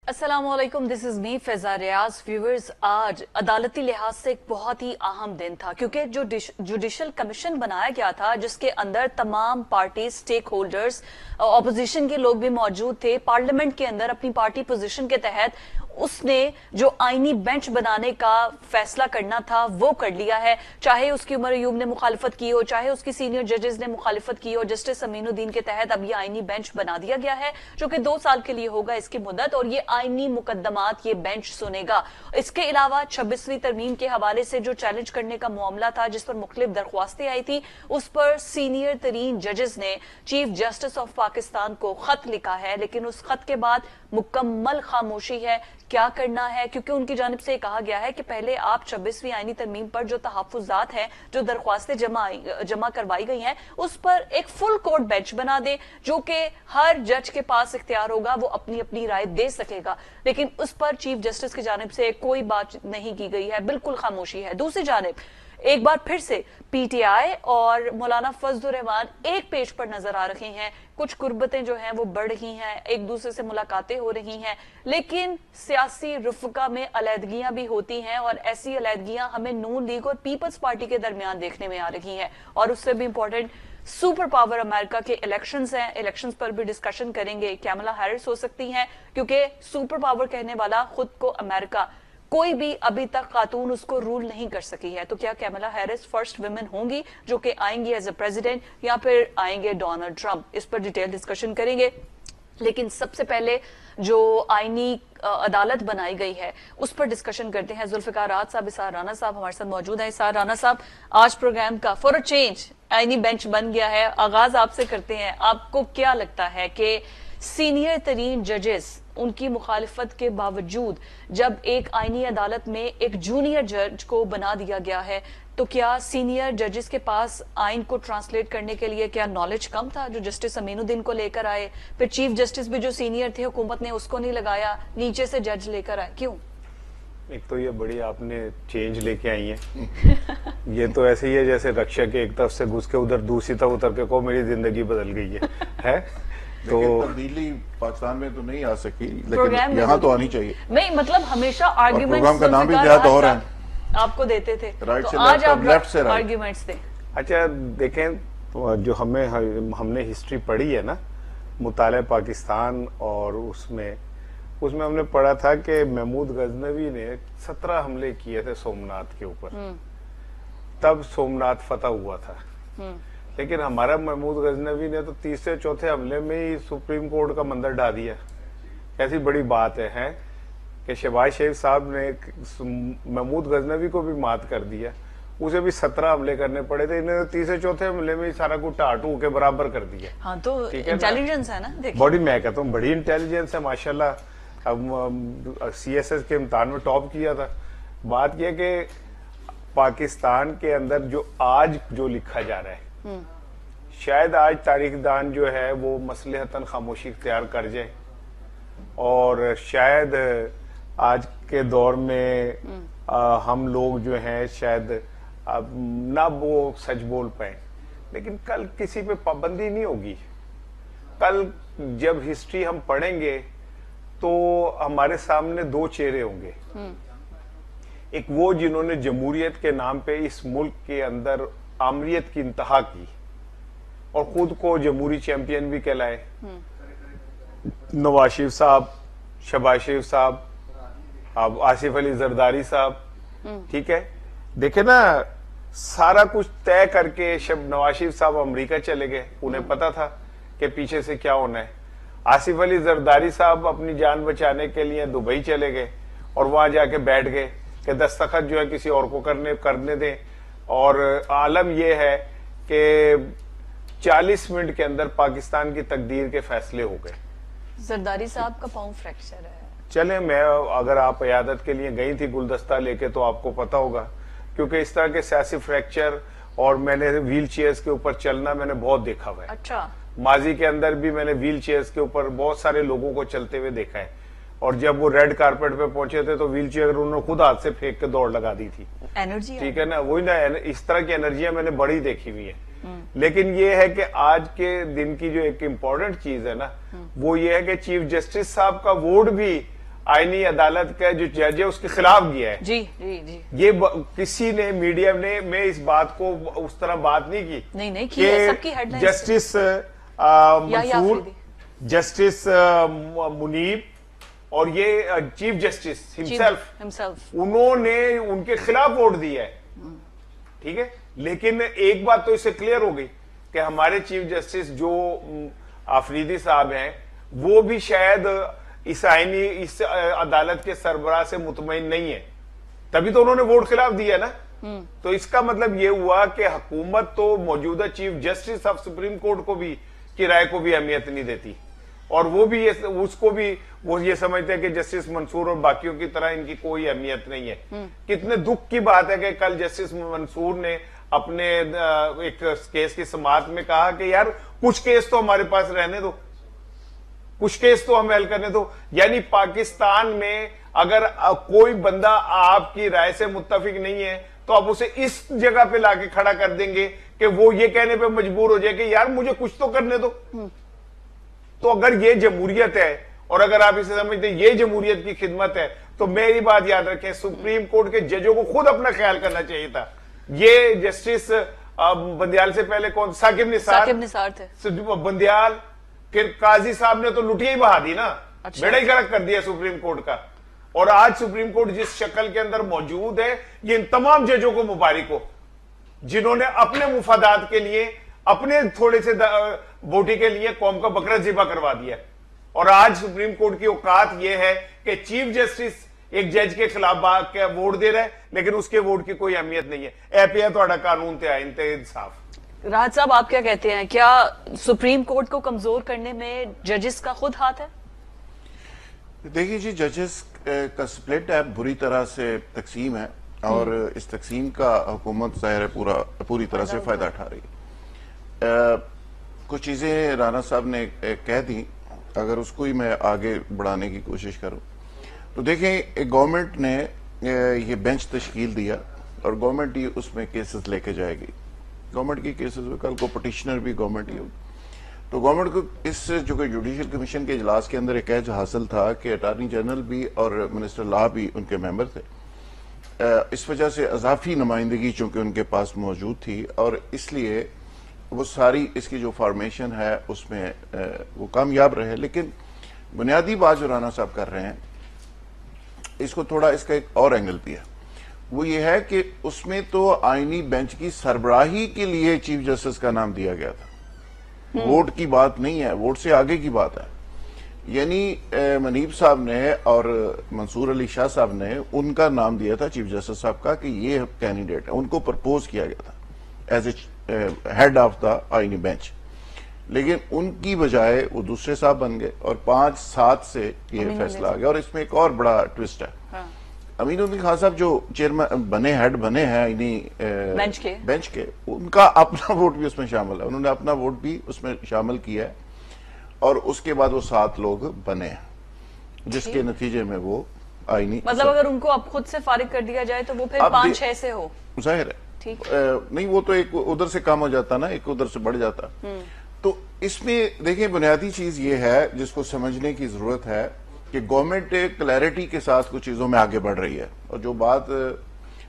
अस्सलामुअलैकुम, this is me Faiza Riaz. Viewers, आज अदालती लिहाज से एक बहुत ही अहम दिन था क्योंकि जो जुडिशल कमीशन बनाया गया था जिसके अंदर तमाम पार्टी स्टेक होल्डर्स, ऑपोजिशन के लोग भी मौजूद थे, पार्लियामेंट के अंदर अपनी पार्टी पोजीशन के तहत उसने जो आईनी बेंच बनाने का फैसला करना था वो कर लिया है। चाहे उसकी उमर अयूब ने मुखालिफत की हो, चाहे उसकी सीनियर जजेस ने मुखालिफत की हो, जस्टिस अमीनुद्दीन के तहत अब ये आईनी बेंच बना दिया गया है जो कि 2 साल के लिए होगा इसकी मुद्दत, और ये आईनी मुकदमात ये बेंच सुनेगा। इसके अलावा 26वीं तरमीम के हवाले से जो चैलेंज करने का मामला था जिस पर मुख्तलिफ दरख्वास्तें आई थी, उस पर सीनियर तरीन जजेस ने चीफ जस्टिस ऑफ पाकिस्तान को खत लिखा है, लेकिन उस खत के बाद मुकम्मल खामोशी है। क्या करना है, क्योंकि उनकी जानिब से कहा गया है कि पहले आप 26वीं आईनी तरमीम पर जो तहफ्फुज़ात हैं, जो दरख्वास्तें जमा करवाई गई हैं, उस पर एक फुल कोर्ट बेंच बना दे जो कि हर जज के पास इख्तियार होगा, वो अपनी अपनी राय दे सकेगा। लेकिन उस पर चीफ जस्टिस की जानिब से कोई बात नहीं की गई है, बिल्कुल खामोशी है। दूसरी जानिब एक बार फिर से पीटीआई और मौलाना फजलुर रहमान एक पेज पर नजर आ रहे हैं। कुछ कुर्बतें जो हैं वो बढ़ रही हैं, एक दूसरे से मुलाकातें हो रही हैं, लेकिन सियासी रुफका में अलहदगियां भी होती हैं और ऐसी अलहदगियां हमें नून लीग और पीपल्स पार्टी के दरमियान देखने में आ रही हैं। और उससे भी इंपॉर्टेंट सुपर पावर अमेरिका के इलेक्शंस हैं, इलेक्शंस पर भी डिस्कशन करेंगे। कैमला हैरिस हो सकती हैं क्योंकि सुपर पावर कहने वाला खुद को अमेरिका, कोई भी अभी तक खातून उसको रूल नहीं कर सकी है। तो क्या कैमला हैरिस फर्स्ट वुमेन होंगी जो कि आएंगी एज अ प्रेसिडेंट, या फिर आएंगे डोनाल्ड ट्रंप? इस पर डिटेल डिस्कशन करेंगे। लेकिन सबसे पहले जो आईनी अदालत बनाई गई है उस पर डिस्कशन करते हैं। जुल्फिकार राज साहब, इसार राना साहब हमारे साथ मौजूद है। इसार राना साहब, आज प्रोग्राम का फॉर अ चेंज आईनी बेंच बन गया है, आगाज आपसे करते हैं। आपको क्या लगता है कि सीनियर तरीन जजेस उनकी मुखालिफत के बावजूद जब एक आईनी अदालत में एक जूनियर जज को बना दिया गया है, तो क्या सीनियर जजेस के पास आइन को ट्रांसलेट करने के लिए क्या नॉलेज कम था जो जस्टिस अमीनुद्दीन को लेकर आए? फिर चीफ जस्टिस भी जो सीनियर थे हुकूमत ने उसको नहीं लगाया, नीचे से जज लेकर आए, क्यों? एक तो ये बड़ी आपने चेंज लेके आई है। ये तो ऐसे ही है जैसे रक्षा के एक तरफ से घुस के उधर दूसरी तरफ उतर के को मेरी जिंदगी बदल गई है? तो तब्दीली पाकिस्तान में तो नहीं आ सकी, लेकिन यहाँ तो आनी चाहिए। नहीं, मतलब हमेशा आर्ग्यूमेंट्स, प्रोग्राम का नाम भी ज्यादा और है, आपको देते थे, राइट तो से आज आप लेफ्ट से राइट आर्ग्यूमेंट्स थे। अच्छा देखें, तो जो हमने हिस्ट्री पढ़ी है ना, मुताले पाकिस्तान, और उसमें हमने पढ़ा था कि महमूद गजनवी ने 17 हमले किए थे सोमनाथ के ऊपर, तब सोमनाथ फतह हुआ था। लेकिन हमारा महमूद गजनवी ने तो तीसरे चौथे हमले में ही सुप्रीम कोर्ट का मंदिर ढा दिया। ऐसी बड़ी बात है कि शहबाज शरीफ साहब ने महमूद गजनवी को भी मात कर दिया, उसे भी 17 हमले करने पड़े थे, इन्हें तीसरे चौथे हमले में ही सारा कुछ टाटू के बराबर कर दिया। हाँ, तो इंटेलिजेंस है ना, देखिए बड़ी, मैं कहता हूँ बड़ी इंटेलिजेंस है माशाल्लाह। अब CSS के इम्तिहान में टॉप किया था। बात यह कि पाकिस्तान के अंदर जो आज जो लिखा जा रहा है, शायद आज तारीखदान जो है वो मसलहतन खामोशी इख्तियार कर जाए, और शायद आज के दौर में हम लोग जो हैं शायद ना वो सच बोल पाए, लेकिन कल किसी पे पाबंदी नहीं होगी। कल जब हिस्ट्री हम पढ़ेंगे तो हमारे सामने 2 चेहरे होंगे। एक वो जिन्होंने जमहूरियत के नाम पे इस मुल्क के अंदर आमरीत की इंतहा की और खुद को जमहूरी चैंपियन भी कहलाए, नवाज शरीफ साहब, शहबाज शरीफ साहब, अब आसिफ अली जरदारी साहब, ठीक है। देखे ना, सारा कुछ तय करके नवाज शरीफ साहब अमेरिका चले गए, उन्हें पता था कि पीछे से क्या होना है। आसिफ अली जरदारी साहब अपनी जान बचाने के लिए दुबई चले गए और वहां जाके बैठ गए कि दस्तखत जो है किसी और को करने दें, और आलम यह है कि 40 मिनट के अंदर पाकिस्तान की तकदीर के फैसले हो गए। जरदारी साहब का पांव फ्रैक्चर है। चले, मैं अगर आप इयादत के लिए गई थी गुलदस्ता लेके तो आपको पता होगा, क्योंकि इस तरह के सियासी फ्रैक्चर, और मैंने व्हील चेयर्स के ऊपर चलना मैंने बहुत देखा हुआ है। अच्छा, माजी के अंदर भी मैंने व्हील चेयर्स के ऊपर बहुत सारे लोगों को चलते हुए देखा है, और जब वो रेड कारपेट पे पहुंचे थे तो व्हील चेयर उन्होंने खुद हाथ से फेंक के दौड़ लगा दी थी। एनर्जी, ठीक है ना, वही ना, इस तरह की एनर्जियां मैंने बड़ी देखी हुई है। लेकिन ये है कि आज के दिन की जो एक इम्पोर्टेंट चीज है ना, वो ये है कि चीफ जस्टिस साहब का वोट भी आईनी अदालत का जो जज है उसके खिलाफ गया है। जी जी जी। ये किसी ने मीडिया ने में इस बात को उस तरह बात नहीं की। नहीं की है, सबकी headline justice Mansoor, justice Munib और ये चीफ जस्टिस हिमसेल्फ, उन्होंने उनके खिलाफ वोट दिया है। ठीक है, लेकिन एक बात तो इससे क्लियर हो गई कि हमारे चीफ जस्टिस जो आफरीदी साहब हैं वो भी शायद इस अदालत के सरबराह से मुतमईन नहीं है, तभी तो उन्होंने वोट खिलाफ दिया ना। तो इसका मतलब ये हुआ कि हुकूमत तो मौजूदा chief justice of supreme court को भी की राय को भी अहमियत नहीं देती, और वो भी वो ये समझते हैं कि जस्टिस मंसूर और बाकियों की तरह इनकी कोई अहमियत नहीं है। कितने दुख की बात है कि कल जस्टिस मंसूर ने अपने एक केस की समाअत में कहा कि यार कुछ केस तो हमारे पास रहने दो, कुछ केस तो हमें हल करने दो। यानी पाकिस्तान में अगर कोई बंदा आपकी राय से मुत्तफिक नहीं है तो आप उसे इस जगह पे लाके खड़ा कर देंगे कि वो ये कहने पे मजबूर हो जाए कि यार मुझे कुछ तो करने दो। तो अगर ये जमहूरियत है और अगर आप इसे समझते ये जमहूरियत की खिदमत है, तो मेरी बात याद रखें, सुप्रीम कोर्ट के जजों को खुद अपना ख्याल करना चाहिए था। ये जस्टिस बंदियाल से पहले कौन, साकिब निसार थे, बंदियाल फिर काजी साहब ने तो लुटिया ही बहा दी ना। अच्छा। बेड़ा ही गर्क कर दिया सुप्रीम कोर्ट का। और आज सुप्रीम कोर्ट जिस शक्ल के अंदर मौजूद है, ये इन तमाम जजों को मुबारक हो जिन्होंने अपने मुफादात के लिए, अपने थोड़े से बोटी के लिए कौम का बकरा ज़िबा करवा दिया। और आज सुप्रीम कोर्ट की औकात यह है कि चीफ जस्टिस एक जज के खिलाफ वोट दे रहा है, लेकिन उसके वोट की कोई अहमियत नहीं है। ए पे थोड़ा कानून ते आइन ते इंसाफ। राज साहब, आप क्या कहते हैं, क्या सुप्रीम कोर्ट को कमजोर करने में जजेस का खुद हाथ है? देखिए जी, जजेस का स्प्लिट है, बुरी तरह से तकसीम है, और इस तकसीम का हुकूमत जाहिर है पूरी तरह से फायदा उठा रही है। कुछ चीजें राना साहब ने कह दी, अगर उसको ही मैं आगे बढ़ाने की कोशिश करूं तो देखें, गवर्नमेंट ने ये बेंच तश्कील दिया और गवर्नमेंट ही उसमें केसेस लेके जाएगी। गवर्नमेंट की केसेस में कल को पिटिशनर भी गवर्नमेंट ही होगी। तो गवर्नमेंट को इस जो कि जुडिशियल कमीशन के इजलास के अंदर एक एज हासिल था कि अटॉर्नी जनरल भी और मिनिस्टर लॉ भी उनके मेंबर थे। इस वजह से अजाफी नुमाइंदगी चूंकि उनके पास मौजूद थी, और इसलिए वो सारी इसकी जो फॉर्मेशन है उसमें वो कामयाब रहे। लेकिन बुनियादी बात जो राना साहब कर रहे हैं, इसको थोड़ा इसका एक और एंगल भी है। वो ये है कि उसमें तो आईनी बेंच की सरबराही के लिए चीफ जस्टिस का नाम दिया गया था। वोट की बात नहीं है, वोट से आगे की बात है। यानी मनीब साहब ने और मंसूर अली शाह साहब ने उनका नाम दिया था चीफ जस्टिस साहब का कि ये कैंडिडेट है, उनको प्रपोज किया गया था as a head of the आईनी बेंच। लेकिन उनकी बजाय वो दूसरे साहब बन गए और 5-7 से ये फैसला आ गया। और इसमें एक और बड़ा ट्विस्ट है। हाँ। अमीनुद्दीन खान साहब जो चेयरमैन बने, हेड बने हैं इन्हीं बेंच के, उनका अपना वोट भी उसमें शामिल है। उन्होंने अपना वोट भी उसमें शामिल किया है, और उसके बाद वो 7 लोग बने हैं, जिसके नतीजे में वो आईनी, मतलब अगर उनको अब खुद से फारिग कर दिया जाए तो वो फिर 5-6 से हो, जाहिर है। ठीक, नहीं वो तो एक उधर से कम हो जाता ना, एक उधर से बढ़ जाता। तो इसमें देखिए, बुनियादी चीज ये है जिसको समझने की जरूरत है कि गवर्नमेंट क्लैरिटी के साथ कुछ चीजों में आगे बढ़ रही है। और जो बात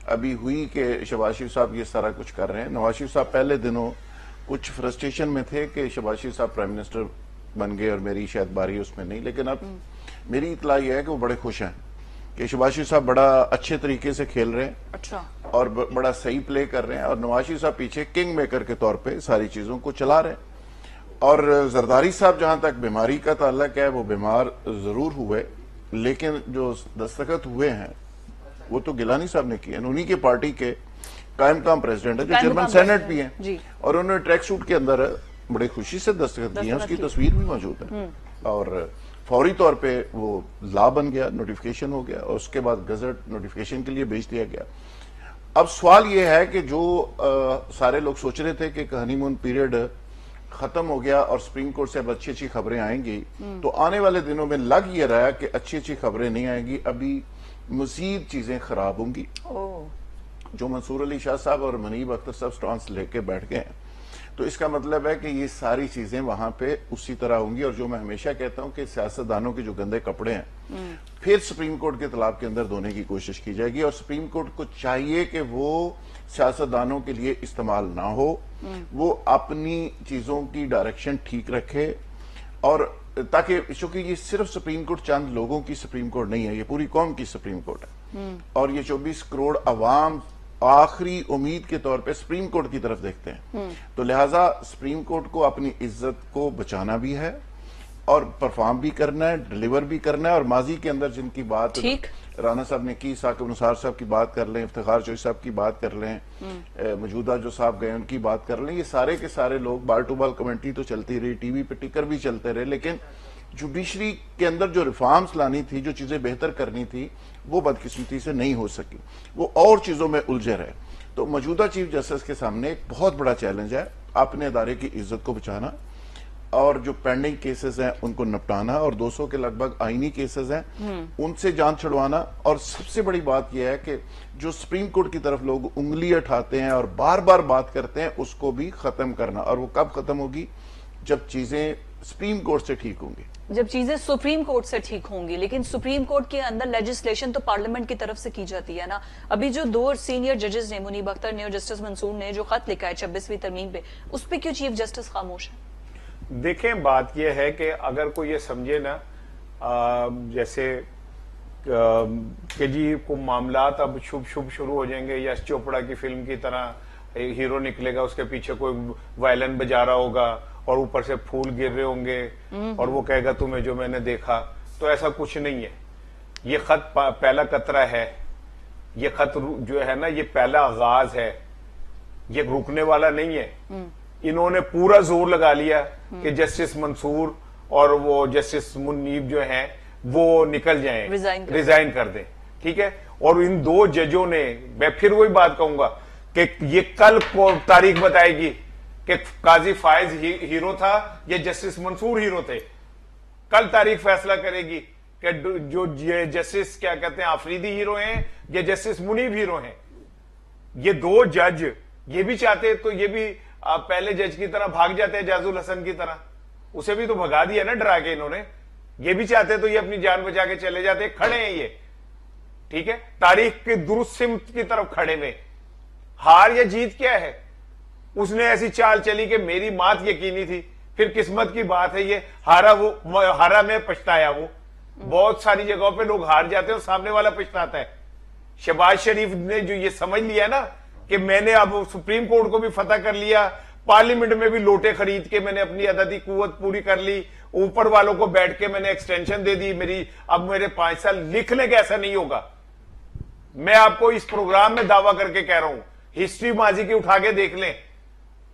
अभी हुई कि शहबाज शरीफ साहब ये सारा कुछ कर रहे हैं, नवाज शरीफ साहब पहले दिनों कुछ फ्रस्ट्रेशन में थे कि शहबाज शरीफ साहब प्राइम मिनिस्टर बन गए और मेरी शायद बारी उसमें नहीं। लेकिन अब मेरी इतला यह है कि वो बड़े खुश हैं कि शहबाज शरीफ साहब बड़ा अच्छे तरीके से खेल रहे हैं। अच्छा। और बड़ा सही प्ले कर रहे हैं, और नवाज शरीफ साहब पीछे किंग मेकर के तौर पर सारी चीजों को चला रहे हैं। और जरदारी साहब जहां तक बीमारी का ताल्लुक है, वो बीमार जरूर हुए, लेकिन जो दस्तखत हुए हैं वो तो गिलानी साहब ने किए। उन्हीं के पार्टी के कायम काम प्रेसिडेंट है, जो चेयरमैन सेनेट भी हैं, और उन्होंने ट्रैक सूट के अंदर बड़े खुशी से दस्तखत किए हैं। उसकी तस्वीर भी मौजूद है, और फौरी तौर पे वो लॉ बन गया, नोटिफिकेशन हो गया, और उसके बाद गजट नोटिफिकेशन के लिए भेज दिया गया। अब सवाल ये है कि जो सारे लोग सोच रहे थे कि हनीमून पीरियड खत्म हो गया और सुप्रीम कोर्ट से अब अच्छी अच्छी खबरें आएंगी, तो आने वाले दिनों में लग ये रहा है कि अच्छी अच्छी खबरें नहीं आएंगी, अभी मजीद चीजें खराब होंगी। जो मंसूर अली शाह साहब और मनीब अख्तर साहब स्टॉन्स लेके बैठ गए हैं, तो इसका मतलब है कि ये सारी चीजें वहां पे उसी तरह होंगी। और जो मैं हमेशा कहता हूं कि सियासतदानों के जो गंदे कपड़े हैं फिर सुप्रीम कोर्ट के तालाब के अंदर धोने की कोशिश की जाएगी। और सुप्रीम कोर्ट को चाहिए कि वो सियासतदानों के लिए इस्तेमाल ना हो, वो अपनी चीजों की डायरेक्शन ठीक रखे। और ताकि क्योंकि ये सिर्फ सुप्रीम कोर्ट चंद लोगों की सुप्रीम कोर्ट नहीं है, ये पूरी कौम की सुप्रीम कोर्ट है। और ये 24 करोड़ अवाम आखिरी उम्मीद के तौर पे सुप्रीम कोर्ट की तरफ देखते हैं। तो लिहाजा सुप्रीम कोर्ट को अपनी इज्जत को बचाना भी है और परफॉर्म भी करना है, डिलीवर भी करना है। और माजी के अंदर जिनकी बात राना साहब ने की, साकिब निसार साहब की बात कर लें, इफ्तिखार चौधरी साहब की बात कर लें, मौजूदा जो साहब गए उनकी बात कर लें, ये सारे के सारे लोग बाल टू बाल कमेंट्री तो चलती रही, टीवी पे टिकर भी चलते रहे, लेकिन जुडिशरी के अंदर जो रिफॉर्म्स लानी थी, जो चीजें बेहतर करनी थी, वो बदकिस्मती से नहीं हो सकी, वो और चीजों में उलझे रहे। तो मौजूदा चीफ जस्टिस के सामने एक बहुत बड़ा चैलेंज है अपने अदारे की इज्जत को बचाना और जो पेंडिंग केसेस हैं उनको निपटाना और 200 के लगभग आईनी केसेस हैं उनसे जान छुड़वाना। और सबसे बड़ी बात यह है कि जो सुप्रीम कोर्ट की तरफ लोग उंगली उठाते हैं और बार बार बात करते हैं उसको भी खत्म करना। और वो कब खत्म होगी? जब चीजें सुप्रीम कोर्ट से ठीक होंगी, जब चीजें सुप्रीम कोर्ट से ठीक होंगी। लेकिन सुप्रीम कोर्ट के अंदर लेजिस्लेशन तो पार्लियामेंट की तरफ से की जाती है ना। अभी जो 2 सीनियर जजेस ने, मुनीब अख्तर ने और जस्टिस मंसूर ने जो खत लिखा है 26वीं तरमीम पे, उस पर क्यों चीफ जस्टिस खामोश है? देखें, बात यह है कि अगर कोई ये समझे ना जैसे कि जी को मामलात अब शुभ शुभ शुरू हो जाएंगे, यश चोपड़ा की फिल्म की तरह हीरो निकलेगा, उसके पीछे कोई वायलिन बजा रहा होगा और ऊपर से फूल गिर रहे होंगे और वो कहेगा तुम्हें जो मैंने देखा, तो ऐसा कुछ नहीं है। ये खत पहला कतरा है, ये खत जो है ना ये पहला आगाज है, ये रुकने वाला नहीं है। इन्होंने पूरा जोर लगा लिया कि जस्टिस मंसूर और वो जस्टिस मुनीब जो हैं वो निकल जाएं, रिजाइन कर दें, ठीक है। और इन 2 जजों ने, मैं फिर वही बात कहूंगा कि ये कल को तारीख बताएगी कि काजी फायज हीरो था या जस्टिस मंसूर हीरो थे। कल तारीख फैसला करेगी कि जो जस्टिस क्या कहते हैं आफरीदी हीरो हैं या जस्टिस मुनीब हीरो हैं। ये 2 जज ये भी चाहते तो ये भी पहले जज की तरह भाग जाते हैं, जाजुल हसन की तरह, उसे भी तो भगा दिया ना डरा के इन्होंने। ये भी चाहते तो ये अपनी जान बचा के चले जाते, खड़े हैं ये, ठीक है, तारीख के दुरुस्त सिमत की तरफ खड़े में। हार या जीत क्या है? उसने ऐसी चाल चली कि मेरी मात यकीनी थी, फिर किस्मत की बात है, ये हारा में पछताया। वो बहुत सारी जगहों पे लोग हार जाते हैं और सामने वाला पछताता है। शहबाज शरीफ ने जो ये समझ लिया ना कि मैंने अब सुप्रीम कोर्ट को भी फतह कर लिया, पार्लियामेंट में भी लोटे खरीद के मैंने अपनी अददी कुव्वत पूरी कर ली, ऊपर वालों को बैठ के मैंने एक्सटेंशन दे दी मेरी, अब मेरे 5 साल लिख लें कि ऐसा नहीं होगा। मैं आपको इस प्रोग्राम में दावा करके कह रहा हूं, हिस्ट्री माजी की उठा के देख लें।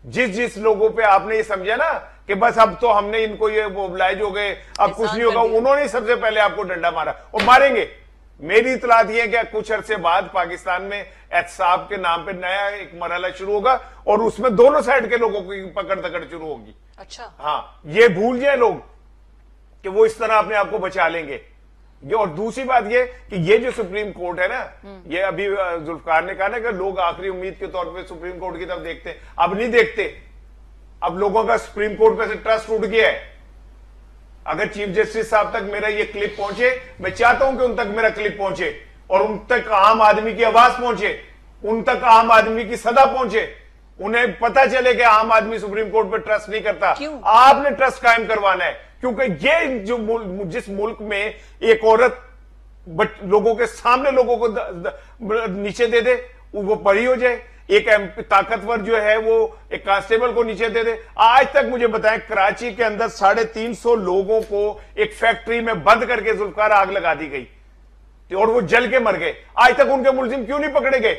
जिस लोगों पे आपने ये समझा ना कि बस अब तो हमने इनको ये मोबिलाइज हो गए, अब कुछ नहीं होगा, उन्होंने सबसे पहले आपको डंडा मारा और मारेंगे। मेरी इतलात ये है कि कुछ अरसे बाद पाकिस्तान में एहतसाब के नाम पे नया एक मरहला शुरू होगा और उसमें दोनों साइड के लोगों की पकड़ दकड़ शुरू होगी। अच्छा, हाँ, ये भूल जाए लोग कि वो इस तरह अपने आप को बचा लेंगे। और दूसरी बात ये कि ये जो सुप्रीम कोर्ट है ना, ये अभी जुल्फकार ने कहा ना कि लोग आखिरी उम्मीद के तौर पे सुप्रीम कोर्ट की तरफ देखते हैं, अब नहीं देखते। अब लोगों का सुप्रीम कोर्ट पे से ट्रस्ट उठ गया है। अगर चीफ जस्टिस साहब तक मेरा ये क्लिप पहुंचे, मैं चाहता हूं कि उन तक मेरा क्लिप पहुंचे और उन तक आम आदमी की आवाज पहुंचे, उन तक आम आदमी की सदा पहुंचे, उन्हें पता चले कि आम आदमी सुप्रीम कोर्ट पर ट्रस्ट नहीं करता। आपने ट्रस्ट कायम करवाना है, क्योंकि ये जो जिस मुल्क में एक औरत लोगों के सामने लोगों को नीचे दे दे, वो बड़ी हो जाए, एक ताकतवर जो है वो एक कांस्टेबल को नीचे दे दे। आज तक मुझे बताएं, कराची के अंदर 350 लोगों को एक फैक्ट्री में बंद करके जुल्फकार आग लगा दी गई और वो जल के मर गए। आज तक उनके मुलजिम क्यों नहीं पकड़े गए?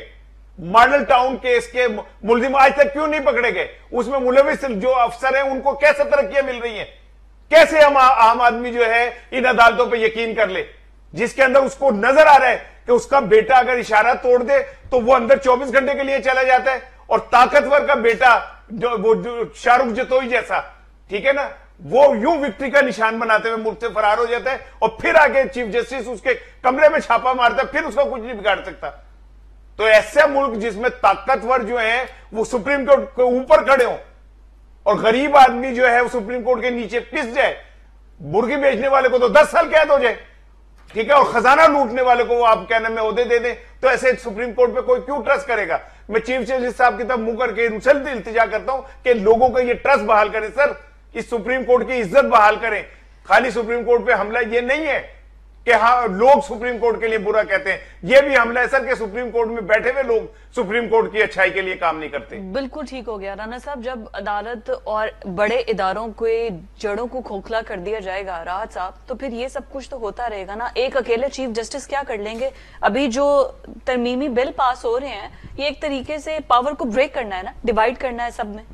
मॉडल टाउन केस के मुलजिम आज तक क्यों नहीं पकड़े गए? उसमें मुलविस जो अफसर हैं उनको कैसे तरक्कियां मिल रही हैं? कैसे हम आम आदमी जो है इन अदालतों पर यकीन कर ले, जिसके अंदर उसको नजर आ रहा है कि उसका बेटा अगर इशारा तोड़ दे तो वो अंदर 24 घंटे के लिए चला जाता है, और ताकतवर का बेटा जो शाहरुख जतोई जैसा, ठीक है ना, वो यूं विक्ट्री का निशान बनाते हुए मुल्क से फरार हो जाता है और फिर आगे चीफ जस्टिस उसके कमरे में छापा मारता है, फिर उसका कुछ नहीं बिगाड़ सकता। तो ऐसा मुल्क जिसमें ताकतवर जो है वो सुप्रीम कोर्ट के ऊपर खड़े हो, और गरीब आदमी जो है वो सुप्रीम कोर्ट के नीचे पिस जाए, मुर्गी बेचने वाले को तो 10 साल कैद हो जाए, ठीक है, और खजाना लूटने वाले को आप क्या नाम है ओहदे दे दें, तो ऐसे सुप्रीम कोर्ट पे कोई क्यों ट्रस्ट करेगा? मैं चीफ जस्टिस साहब की तरफ मुंह करके इल्तिजा करता हूं कि लोगों का ये ट्रस्ट बहाल करें सर, इस सुप्रीम कोर्ट की इज्जत बहाल करें। खाली सुप्रीम कोर्ट पे हमला ये नहीं है कि हाँ लोग सुप्रीम कोर्ट के लिए बुरा कहते हैं, ये भी हमला है सर कि सुप्रीम कोर्ट में बैठे हुए लोग सुप्रीम कोर्ट की अच्छाई के लिए काम नहीं करते। बिल्कुल ठीक हो गया राना साहब, जब अदालत और बड़े इदारों के जड़ों को खोखला कर दिया जाएगा राहत साहब, तो फिर ये सब कुछ तो होता रहेगा ना। एक अकेले चीफ जस्टिस क्या कर लेंगे? अभी जो तरमीमी बिल पास हो रहे हैं ये एक तरीके से पावर को ब्रेक करना है ना, डिवाइड करना है सब में।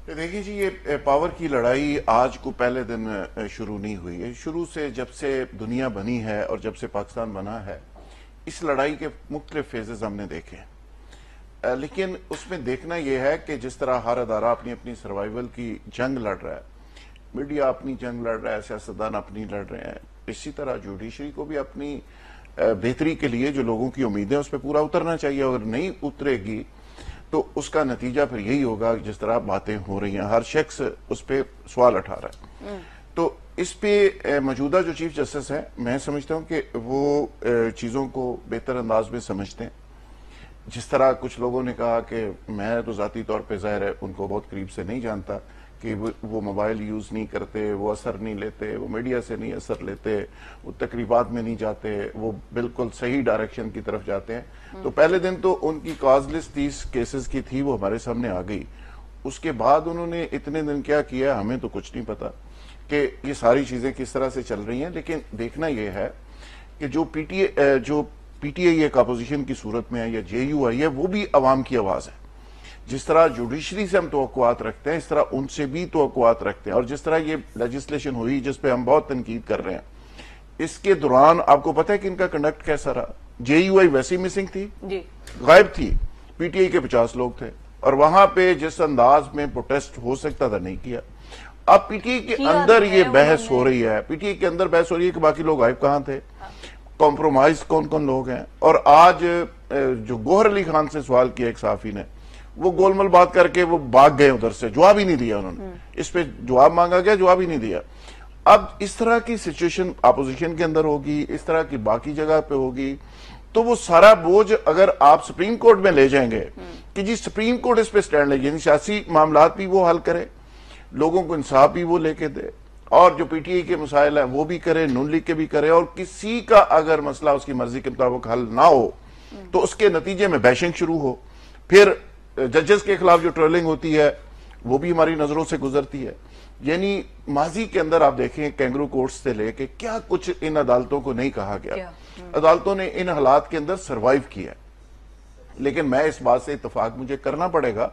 देखिए जी, ये पावर की लड़ाई आज को पहले दिन शुरू नहीं हुई है। शुरू से जब से दुनिया बनी है और जब से पाकिस्तान बना है, इस लड़ाई के मुख्तलिफ फेजेस हमने देखे हैं। लेकिन उसमें देखना यह है कि जिस तरह हर अदारा अपनी अपनी सर्वाइवल की जंग लड़ रहा है, मीडिया अपनी जंग लड़ रहा है, सियासतदान अपनी लड़ रहे हैं, इसी तरह जुडिशरी को भी अपनी बेहतरी के लिए जो लोगों की उम्मीदें उस पर पूरा उतरना चाहिए। अगर नहीं उतरेगी तो उसका नतीजा फिर यही होगा जिस तरह बातें हो रही हैं, हर शख्स उस पर सवाल उठा रहा है। तो इस पे मौजूदा जो चीफ जस्टिस है, मैं समझता हूं कि वो चीज़ों को बेहतर अंदाज में समझते हैं। जिस तरह कुछ लोगों ने कहा कि मैं तो ज़ाती तौर पे ज़ाहिर है उनको बहुत करीब से नहीं जानता कि वो मोबाइल यूज़ नहीं करते, वो असर नहीं लेते, वो मीडिया से नहीं असर लेते, वो तकरीबात में नहीं जाते, वो बिल्कुल सही डायरेक्शन की तरफ जाते हैं। तो पहले दिन तो उनकी कॉज लिस्ट 30 केसेस की थी, वो हमारे सामने आ गई। उसके बाद उन्होंने इतने दिन क्या किया हमें तो कुछ नहीं पता कि ये सारी चीज़ें किस तरह से चल रही हैं। लेकिन देखना यह है कि जो पीटीआई एक अपोजिशन की सूरत में है या जेयूआई है, वो भी अवाम की आवाज़ है। जिस तरह जुडिशरी से हम तवक्कुआत रखते हैं, इस तरह उनसे भी तवक्कुआत रखते हैं। और जिस तरह ये लेजिस्लेशन हुई जिस पे हम बहुत तनकीद कर रहे हैं, इसके दौरान आपको पता है कि इनका कंडक्ट कैसा रहा? जेयूआई वैसे ही मिसिंग थी जी, गायब थी। पीटीआई के 50 लोग थे और वहां पे जिस अंदाज में प्रोटेस्ट हो सकता था नहीं किया। अब पीटीआई के अंदर ये बहस हो रही है, पीटीआई के अंदर बहस हो रही है कि बाकी लोग गायब कहां थे, कॉम्प्रोमाइज कौन कौन लोग हैं। और आज जो गौहर अली खान से सवाल किया एक सहाफी ने, वो गोलमल बात करके वो भाग गए उधर से, जवाब ही नहीं दिया उन्होंने। इस पे जवाब मांगा गया, जवाब ही नहीं दिया। अब इस तरह की सिचुएशन अपोजिशन के अंदर होगी, इस तरह की बाकी जगह पे होगी, तो वो सारा बोझ अगर आप सुप्रीम कोर्ट में ले जाएंगे कि जी सुप्रीम कोर्ट इस पे स्टैंड ले, यानी सियासी मामला भी वो हल करे, लोगों को इंसाफ भी वो लेके दे, और जो पीटीआई के मसाइल है वो भी करे, नून लीग के भी करे, और किसी का अगर मसला उसकी मर्जी के मुताबिक हल ना हो तो उसके नतीजे में बैशिंग शुरू हो। फिर जजेस के खिलाफ जो ट्रोलिंग होती है वो भी हमारी नजरों से गुजरती है। यानी माजी के अंदर आप देखें कैंगरू कोर्ट्स से लेके क्या कुछ इन अदालतों को नहीं कहा गया। अदालतों ने इन हालात के अंदर सरवाइव किया। लेकिन मैं इस बात से इत्तेफाक मुझे करना पड़ेगा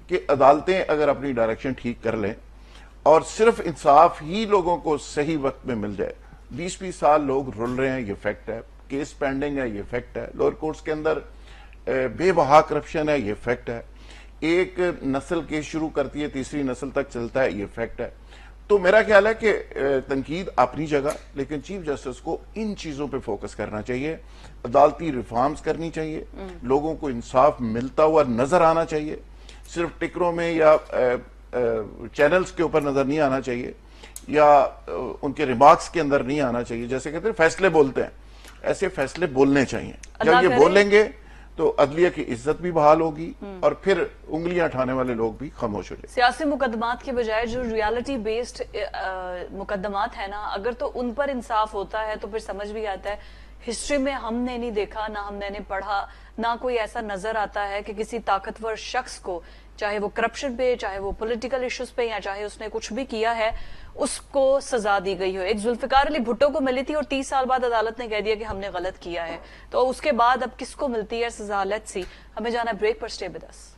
कि अदालतें अगर अपनी डायरेक्शन ठीक कर लें और सिर्फ इंसाफ ही लोगों को सही वक्त में मिल जाए। 20-20 साल लोग रुल रहे हैं, ये फैक्ट है। केस पेंडिंग है, ये फैक्ट है। लोअर कोर्ट्स के अंदर बेबहा करप्शन है, ये फैक्ट है। एक नस्ल केस शुरू करती है, तीसरी नस्ल तक चलता है, ये फैक्ट है। तो मेरा ख्याल है कि तनकीद अपनी जगह, लेकिन चीफ जस्टिस को इन चीजों पे फोकस करना चाहिए। अदालती रिफॉर्म्स करनी चाहिए, लोगों को इंसाफ मिलता हुआ नजर आना चाहिए, सिर्फ टिकरों में या चैनल्स के ऊपर नजर नहीं आना चाहिए, या उनके रिमार्क्स के अंदर नहीं आना चाहिए। जैसे कहते हैं फैसले बोलते हैं, ऐसे फैसले बोलने चाहिए। जब ये बोलेंगे तो अदलिया की इज्जत भी बहाल होगी और फिर उंगलियां उठाने वाले लोग भी खामोश हो जाएंगे। सियासी मुकदमात के बजाय जो रियलिटी बेस्ड मुकदमात है ना, अगर तो उन पर इंसाफ होता है तो फिर समझ भी आता है। हिस्ट्री में हमने नहीं देखा, ना हमने पढ़ा, ना कोई ऐसा नजर आता है कि किसी ताकतवर शख्स को, चाहे वो करप्शन पे, चाहे वो पॉलिटिकल इश्यूज पे, या चाहे उसने कुछ भी किया है, उसको सजा दी गई हो। एक जुल्फिकार अली भुट्टो को मिली थी और 30 साल बाद अदालत ने कह दिया कि हमने गलत किया है। तो उसके बाद अब किसको मिलती है सजा? Let's see. हमें जाना ब्रेक पर, स्टे विद अस।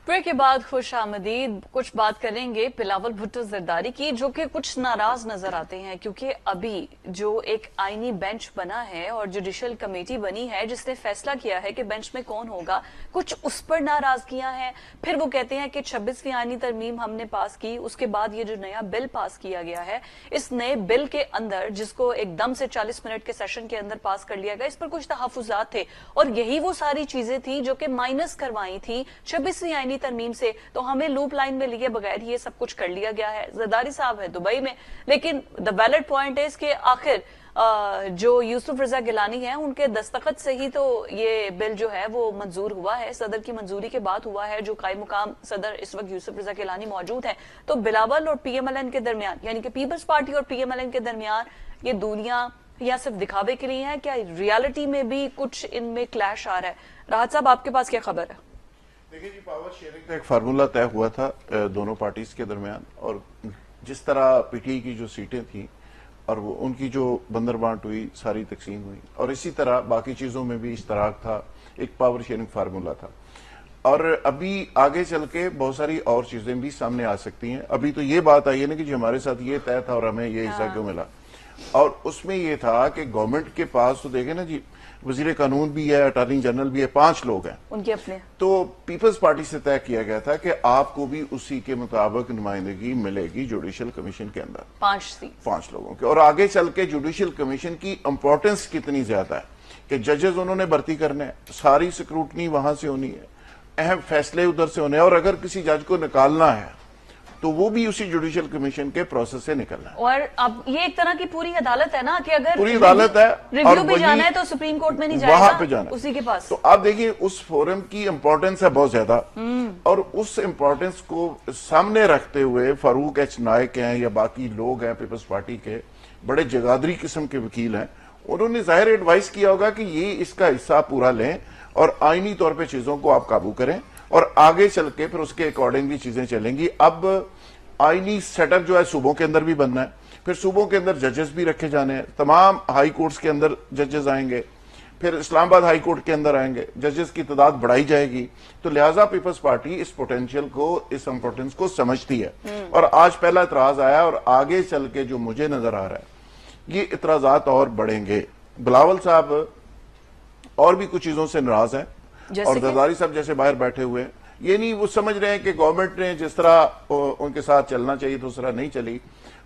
ब्रेक के बाद खुश आमदीद। कुछ बात करेंगे बिलावल भुट्टो जरदारी की, जो कि कुछ नाराज नजर आते हैं क्योंकि अभी जो एक आईनी बेंच बना है और जुडिशियल कमेटी बनी है जिसने फैसला किया है कि बेंच में कौन होगा, कुछ उस पर नाराजगियां हैं। फिर वो कहते हैं कि 26वीं आईनी तरमीम हमने पास की, उसके बाद ये जो नया बिल पास किया गया है, इस नए बिल के अंदर जिसको एकदम से 40 मिनट के सेशन के अंदर पास कर लिया गया, इस पर कुछ तहफुजात थे और यही वो सारी चीजें थी जो कि माइनस करवाई थी 26वीं आईनी भी तरमीम से, तो हमें लूप लाइन में लिए बगैर ये सब कुछ कर लिया गया है। जरदारी साहब है दुबई में, लेकिन द वैलिड पॉइंट इज कि आखिर जो यूसुफ रजा गिलानी है उनके दस्तखत से ही तो ये बिल जो है वो मंजूर हुआ है, सदर की मंजूरी के बाद हुआ है। जो कायम मुकाम सदर इस वक्त यूसुफ रजा गिलानी मौजूद है, तो बिलावल और पीएमएलएन के दरमियान, यानी कि पीपल्स पार्टी और पीएमएलएन के दरमियान ये दूरियां या सिर्फ दिखावे के लिए हैं, क्या रियलिटी में भी कुछ इनमें क्लैश आ रहा है? राहत साहब, आपके पास क्या खबर है? देखिए जी, पावर शेयरिंग का एक फार्मूला तय हुआ था दोनों पार्टीज के दरमियान, और जिस तरह पीटीआई की जो सीटें थी और वो उनकी जो बंदर बांट हुई, सारी तकसीम हुई, और इसी तरह बाकी चीजों में भी इश्तराक था, एक पावर शेयरिंग फार्मूला था। और अभी आगे चल के बहुत सारी और चीजें भी सामने आ सकती हैं। अभी तो ये बात आई है ना कि जो हमारे साथ ये तय था और हमें ये हिस्सा क्यों मिला, और उसमें ये था कि गवर्नमेंट के पास तो देखे ना जी, वजीर कानून भी है, अटॉर्नी जनरल भी है, 5 लोग हैं उनके अपने। तो पीपल्स पार्टी से तय किया गया था कि आपको भी उसी के मुताबिक नुमाइंदगी मिलेगी जुडिशल कमीशन के अंदर, 5 लोगों के। और आगे चल के जुडिशल कमीशन की इंपॉर्टेंस कितनी ज्यादा है कि जजेस उन्होंने भर्ती करने हैं, सारी स्क्रूटनी वहां से होनी है, अहम फैसले उधर से होने हैं, और अगर किसी जज को निकालना है तो वो भी उसी जुडिशियल कमीशन के प्रोसेस से निकलना है। और अब ये एक तरह की पूरी अदालत है ना, कि अगर पूरी अदालत है, रिव्यू भी जाना है तो सुप्रीम कोर्ट में नहीं जाएगा, वहां पे जाना उसी के पास। तो आप देखिए उस फोरम की इंपॉर्टेंस है बहुत ज्यादा, और उस इंपॉर्टेंस को सामने रखते हुए फारूक एच नायक हैं या बाकी लोग हैं पीपल्स पार्टी के, बड़े जगादरी किस्म के वकील हैं, उन्होंने जाहिर एडवाइस किया होगा कि ये इसका हिस्सा पूरा लें और आईनी तौर पे चीजों को आप काबू करें, और आगे चल के फिर उसके अकॉर्डिंग भी चीजें चलेंगी। अब आईनी सेटअप जो है सूबों के अंदर भी बनना है, फिर सूबों के अंदर जजेस भी रखे जाने हैं, तमाम हाई कोर्ट्स के अंदर जजेस आएंगे, फिर इस्लामाबाद हाई कोर्ट के अंदर आएंगे, जजेस की तादाद बढ़ाई जाएगी। तो लिहाजा पीपल्स पार्टी इस पोटेंशियल को, इस इंपॉर्टेंस को समझती है, और आज पहला इतराज आया, और आगे चल के जो मुझे नजर आ रहा है ये इतराजात और बढ़ेंगे। बिलावल साहब और भी कुछ चीजों से नाराज है, और जरदारी साहब जैसे बाहर बैठे हुए हैं, ये नहीं वो समझ रहे हैं कि गवर्नमेंट ने जिस तरह उनके साथ चलना चाहिए तो उस तरह नहीं चली।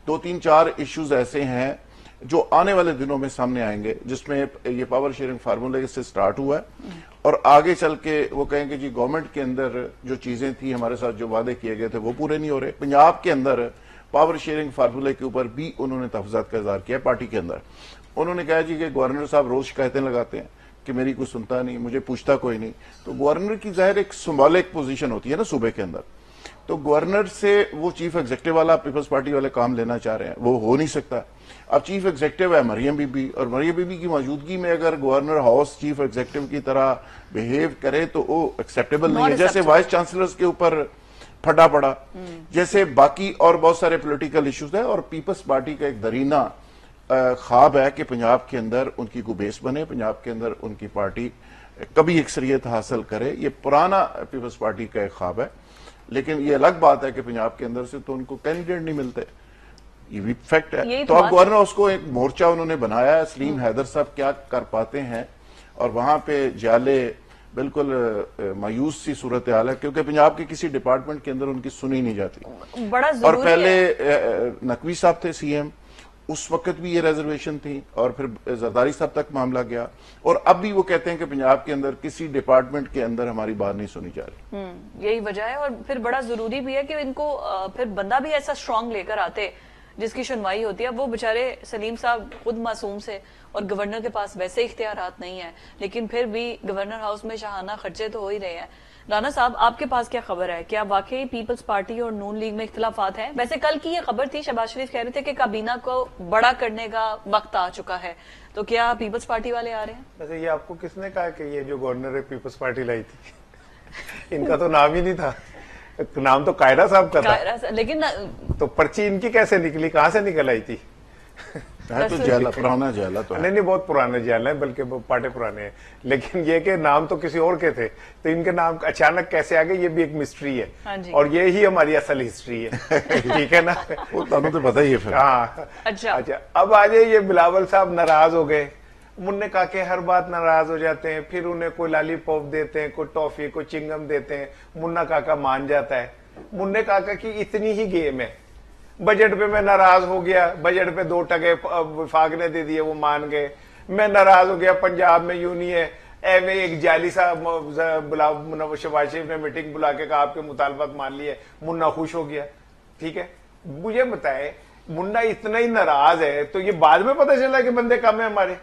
2-3-4 इश्यूज ऐसे हैं जो आने वाले दिनों में सामने आएंगे, जिसमें ये पावर शेयरिंग फार्मूले से स्टार्ट हुआ है, और आगे चल के वो कहेंगे जी गवर्नमेंट के अंदर जो चीजें थी, हमारे साथ जो वादे किए गए थे वो पूरे नहीं हो रहे। पंजाब के अंदर पावर शेयरिंग फार्मूले के ऊपर भी उन्होंने तहफात का इजहार किया पार्टी के अंदर। उन्होंने कहा जी कि गवर्नर साहब रोज शिकायतें लगाते हैं कि मेरी कोई सुनता नहीं, मुझे पूछता कोई नहीं। तो गवर्नर की जाहिर एक सिंबॉलिक पोजीशन होती है ना सूबे के अंदर, तो गवर्नर से वो चीफ एग्जीक्यूटिव वाला पीपल्स पार्टी वाले काम लेना चाह रहे हैं, वो हो नहीं सकता। अब चीफ एग्जीक्यूटिव है मरियम बीबी, और मरियम बीबी की मौजूदगी में अगर गवर्नर हाउस चीफ एग्जीक्यूटिव की तरह बिहेव करे तो वो एक्सेप्टेबल नहीं है। जैसे वाइस चांसलर्स के ऊपर फटा पड़ा, जैसे बाकी और बहुत सारे पॉलिटिकल इश्यूज है, और पीपल्स पार्टी का एक दरीना ख्वाब है कि पंजाब के अंदर उनकी को बेस बने, पंजाब के अंदर उनकी पार्टी कभी अक्सरियत हासिल करे। ये पुराना पीपल्स पार्टी का एक ख्वाब है, लेकिन ये अलग बात है कि पंजाब के अंदर से तो उनको कैंडिडेट नहीं मिलते, ये भी फैक्ट है। तो अब गवर्नर उसको एक मोर्चा उन्होंने बनाया है, सलीम हैदर साहब क्या कर पाते हैं, और वहां पे जाले बिल्कुल मायूस सी सूरत हाल है, क्योंकि पंजाब के किसी डिपार्टमेंट के अंदर उनकी सुनी नहीं जाती। बड़ा और पहले नकवी साहब थे सीएम, उस वक्त भी ये रिजर्वेशन थी, और फिर जरदारी साहब तक मामला गया, और अब भी वो कहते हैं कि पंजाब के अंदर किसी डिपार्टमेंट के अंदर हमारी बात नहीं सुनी जा रही। यही वजह है, और फिर बड़ा जरूरी भी है कि इनको फिर बंदा भी ऐसा स्ट्रांग लेकर आते जिसकी सुनवाई होती है। वो बेचारे सलीम साहब खुद मासूम से, और गवर्नर के पास वैसे इख्तियारात नहीं है, लेकिन फिर भी गवर्नर हाउस में शाहाना खर्चे तो हो ही रहे हैं। राना साहब, आपके पास क्या खबर है? क्या वाकई पीपल्स पार्टी और नून लीग में इख्तिलाफात हैं? वैसे कल की ये खबर थी, शहबाज शरीफ कह रहे थे कि काबीना को बड़ा करने का वक्त आ चुका है, तो क्या पीपल्स पार्टी वाले आ रहे हैं? वैसे ये आपको किसने कहा कि ये जो गवर्नर है पीपल्स पार्टी लाई थी? इनका तो नाम ही नहीं था, नाम तो कायरा साहब का था, लेकिन तो पर्ची इनकी कैसे निकली, कहां से निकल आई थी? तो जैला, पुराना जैला तो नहीं, बहुत पुराने जैल है, बल्कि पाटे पुराने हैं, लेकिन ये के नाम तो किसी और के थे, तो इनके नाम अचानक कैसे आ गए ये भी एक मिस्ट्री है। हाँ, और ये ही हमारी असल हिस्ट्री है। ठीक है ना, वो तो पता ही है फिर। हाँ अच्छा, अब आ जाइए, ये बिलावल साहब नाराज हो गए। मुन्ने काके हर बात नाराज हो जाते हैं, फिर उन्हें कोई लॉलीपॉप देते हैं, कोई टॉफी, कोई चिंगम देते हैं, मुन्ना काका मान जाता है। मुन्ने काका की इतनी ही गेम है, बजट पे मैं नाराज हो गया, बजट पे 2 टके विफाक ने दे दिए, वो मान गए। मैं नाराज हो गया, पंजाब में यूं नहीं है, एवं एक जाली सा शहबाज शरीफ ने मीटिंग बुला के कहा आपके मुतालबात मान लिए, मुन्ना खुश हो गया। ठीक है, मुझे बताए मुन्ना इतना ही नाराज है तो ये बाद में पता चला कि बंदे कम है हमारे,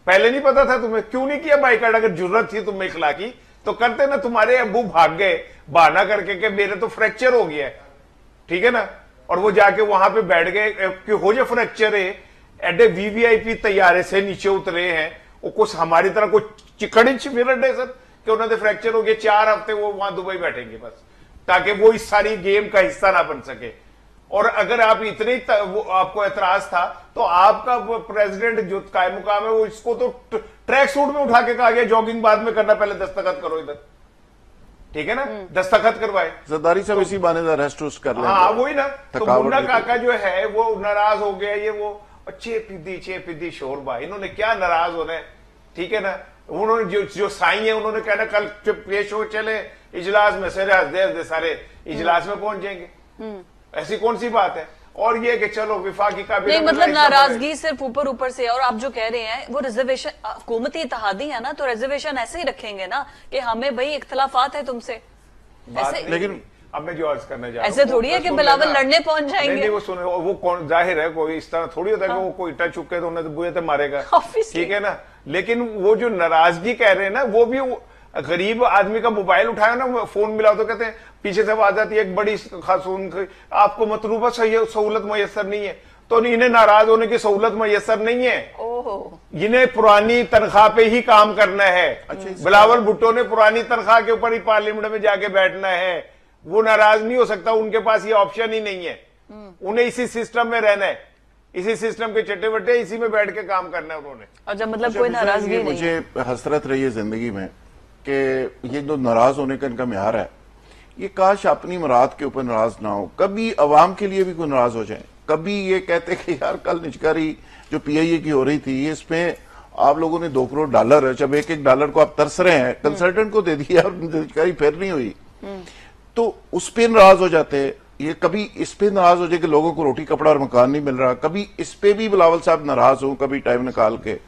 पहले नहीं पता था तुम्हें? क्यों नहीं किया बाइकाट? अगर जरूरत थी तुम्हें इखलाकी तो करते ना। तुम्हारे अबू भाग गए बहाना करके कि मेरे तो फ्रैक्चर हो गया है, ठीक है ना, और वो जाके वहां पे बैठ गए कि हो जाए फ्रैक्चर है, एडे वीवीआईपी तैयारे से नीचे उतरे हैं, वो कुछ हमारी तरह कुछ चिकड़ी फिर सर कि उन्होंने फ्रैक्चर हो गया, 4 हफ्ते वो वहां दुबई बैठेंगे बस, ताकि वो इस सारी गेम का हिस्सा ना बन सके। और अगर आप इतने आपको एतराज था तो आपका प्रेसिडेंट जो कायम मुकाम है वो इसको तो ट्रैक सूट में उठा के कहा गया जॉगिंग बाद में करना, पहले दस्तखत करो इधर, ठीक है ना, दस्तखत करवाए। जरदारी साहब इसी बहाने रेस्ट वेस्ट कर लेंगे। हाँ वही ना, तो मुन्ना काका जो है वो नाराज हो गया, ये वो चे पिद्दी शोरबा, इन्होंने क्या नाराज होना है, ठीक है ना। उन्होंने जो साई है उन्होंने कहना कल पेश हो चले इजलास में, सारे हंसदे सारे इजलास में पहुंच जाएंगे, ऐसी कौन सी बात है। और ये कि चलो विफाकी का नहीं, मतलब नाराजगी सिर्फ ऊपर से। और आप जो कह रहे हैं वो रिजर्वेशन हुकूमती इत्तेहादी है ना, तो रिजर्वेशन ऐसे ही रखेंगे ना कि हमें भाई इख्तलाफात है तुमसे, ऐसे। लेकिन अब मैं जो अर्ज करने जा रहा हूं ऐसे थोड़ी है कि बिलावल लड़ने पहुंच जाएंगे। नहीं, वो सुने, वो कौन जाहिर है कोई इस तरह थोड़ी होता है कि वो कोई इटा चुके तो उन्हें बुए तो मारेगा, ठीक है ना। लेकिन वो जो नाराजगी कह रहे हैं ना, वो भी गरीब आदमी का मोबाइल उठाया ना, फोन मिला तो कहते हैं पीछे से आवाज आती है एक बड़ी खासून आपको मतलूबा सहूलत मैसर नहीं है, तो इन्हें नाराज होने की सहूलत मैसर नहीं है, इन्हें पुरानी तनख्वाह पे ही काम करना है। बिलावल भुट्टो ने पुरानी तनख्वाह के ऊपर ही पार्लियामेंट में जाके बैठना है, वो नाराज नहीं हो सकता, उनके पास ये ऑप्शन ही नहीं है, उन्हें इसी सिस्टम में रहना है, इसी सिस्टम के चट्टे बट्टे इसी में बैठ के काम करना है उन्होंने। अच्छा, मतलब कोई नाराजगी नहीं। मुझे हसरत रही है जिंदगी में कि ये जो नाराज होने का इनका म्यार है, ये काश अपनी मुराद के ऊपर नाराज ना हो, कभी अवाम के लिए भी कोई नाराज हो जाए। कभी ये कहते कि यार कल निचकारी जो पीआईए की हो रही थी, इसमें आप लोगों ने $2 करोड़, जब एक डॉलर को आप तरस रहे हैं, कंसल्टेंट को दे दिया और निचकारी फिर नहीं हुई, तो उस पर नाराज हो जाते। ये कभी इस पे नाराज हो जाए कि लोगों को रोटी कपड़ा और मकान नहीं मिल रहा, कभी इस पे भी बिलावल साहब नाराज हो, कभी टाइम निकाल के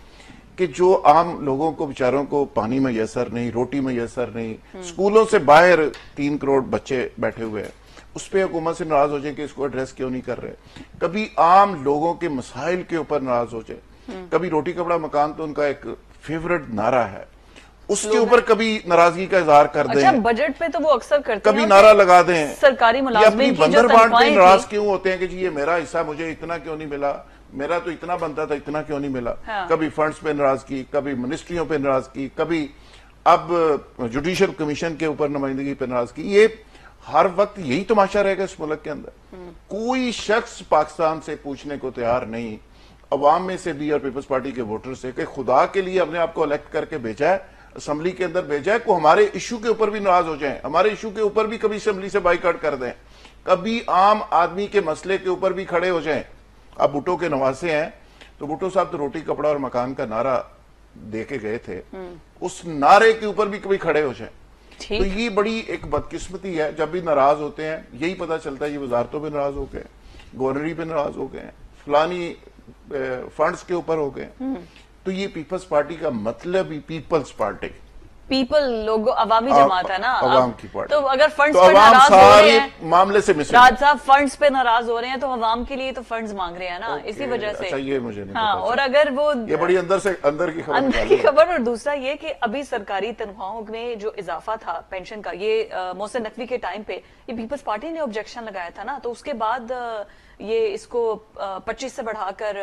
कि जो आम लोगों को बेचारों को पानी मैसर नहीं, रोटी मैसर नहीं, स्कूलों से बाहर 3 करोड़ बच्चे बैठे हुए हैं, उस पर हुकूमत से नाराज हो जाए कि इसको एड्रेस क्यों नहीं कर रहे। कभी आम लोगों के मसाइल के ऊपर नाराज हो जाए, कभी रोटी कपड़ा मकान तो उनका एक फेवरेट नारा है, उसके ऊपर कभी नाराजगी का इजहार कर दें। अच्छा, बजट पे तो वो अक्सर करते हैं, कभी नारा लगा दें सरकारी मुलाजमीन की जो बंदर बांट पे तनख्वाहें नाराज थी। क्यों होते हैं कि जी ये मेरा हिस्सा, मुझे इतना क्यों नहीं मिला, मेरा तो इतना बनता था, इतना क्यों नहीं मिला। हाँ। कभी फंड्स पे नाराजगी, कभी मिनिस्ट्रियों पे नाराजगी, कभी अब जुडिशियल कमीशन के ऊपर नुमाइंदगी पे नाराजगी। ये हर वक्त यही तमाशा रहेगा इस मुल्क के अंदर। कोई शख्स पाकिस्तान से पूछने को तैयार नहीं, अवाम में से भी और पीपल्स पार्टी के वोटर से, कि खुदा के लिए अपने आप को इलेक्ट करके भेजा है, असेंबली के अंदर भेजा है, को हमारे इशू के ऊपर भी नाराज हो जाएं, हमारे इशू के ऊपर भी कभी असेंबली से बाइकआउट कर दें, कभी आम आदमी के मसले के ऊपर भी खड़े हो जाएं। अब भुट्टो के नवासे हैं, तो भुट्टो साहब तो रोटी कपड़ा और मकान का नारा दे के गए थे, उस नारे के ऊपर भी कभी खड़े हो जाएं। तो ये बड़ी एक बदकिस्मती है, जब भी नाराज होते हैं यही पता चलता है ये वजारतों पे नाराज हो गए, गवर्नरी पे नाराज हो गए, फलानी फंड्स के ऊपर हो गए। तो ये पीपल्स पार्टी का मतलब ही पीपल्स पार्टी, पीपल लोगों अवामी जमात है ना, अवाम की पार्टी। तो अगर फंड्स तो पे नाराज हो रहे हैं, मामले से मिस राज साहब फंड्स पे नाराज हो रहे हैं, तो अवाम के लिए तो फंड्स मांग रहे हैं ना, इसी वजह से। अच्छा, ये मुझे नहीं हाँ, पता। और अगर वो ये बड़ी अंदर की खबर। और दूसरा ये कि अभी सरकारी तनख्वाहों में जो इजाफा था पेंशन का, ये मोहसिन नकवी के टाइम पे ये पीपल्स पार्टी ने ऑब्जेक्शन लगाया था ना, तो उसके बाद ये इसको 25 से बढ़ाकर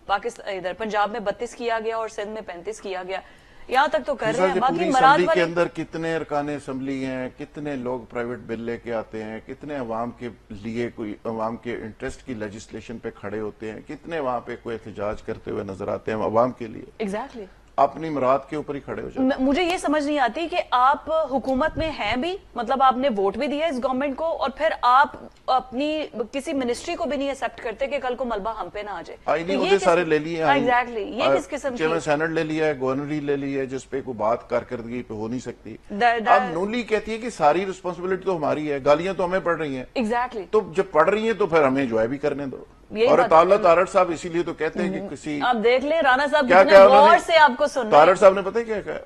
पाकिस्तान इधर पंजाब में 32 किया गया और सिंध में 35 किया गया। यहाँ तक तो कर रहे हैं। बाकी मराद के अंदर कितने अरकान असम्बली हैं, कितने लोग प्राइवेट बिल लेके आते हैं, कितने अवाम के लिए कोई अवाम के इंटरेस्ट की लेजिस्लेशन पे खड़े होते हैं, कितने वहां पे कोई एहतजाज करते हुए नजर आते हैं अवाम के लिए। एग्जैक्टली अपनी मुराद के ऊपर ही खड़े हो जाते। मुझे ये समझ नहीं आती कि आप हुकूमत में हैं भी, मतलब आपने वोट भी दिया इस गवर्नमेंट को, और फिर आप अपनी किसी मिनिस्ट्री को भी नहीं एक्सेप्ट करते कि कल को मलबा हम पे ना आ जाए। आईनी होते सारे ले लिए। एग्जैक्टली, ये किस किस्म की? चेयरमैन सेनेट ले लिया है, गवर्नरी ले ली है, जिसपे कोई बात कारकर्दगी पे हो नहीं सकती। अब नूली कहती है कि सारी रिस्पॉन्सिबिलिटी तो हमारी है, गालियां तो हमें पड़ रही हैं। एग्जैक्टली, तो जब पड़ रही है तो फिर हमें एंजॉय भी करने दो। और अताउल्ला तारड़ साहब इसीलिए तो कहते हैं कि किसी, आप देख ले राणा साहब क्या कितने गौर से आपको सुन रहे हैं। तारड़ साहब ने पता है क्या कहा,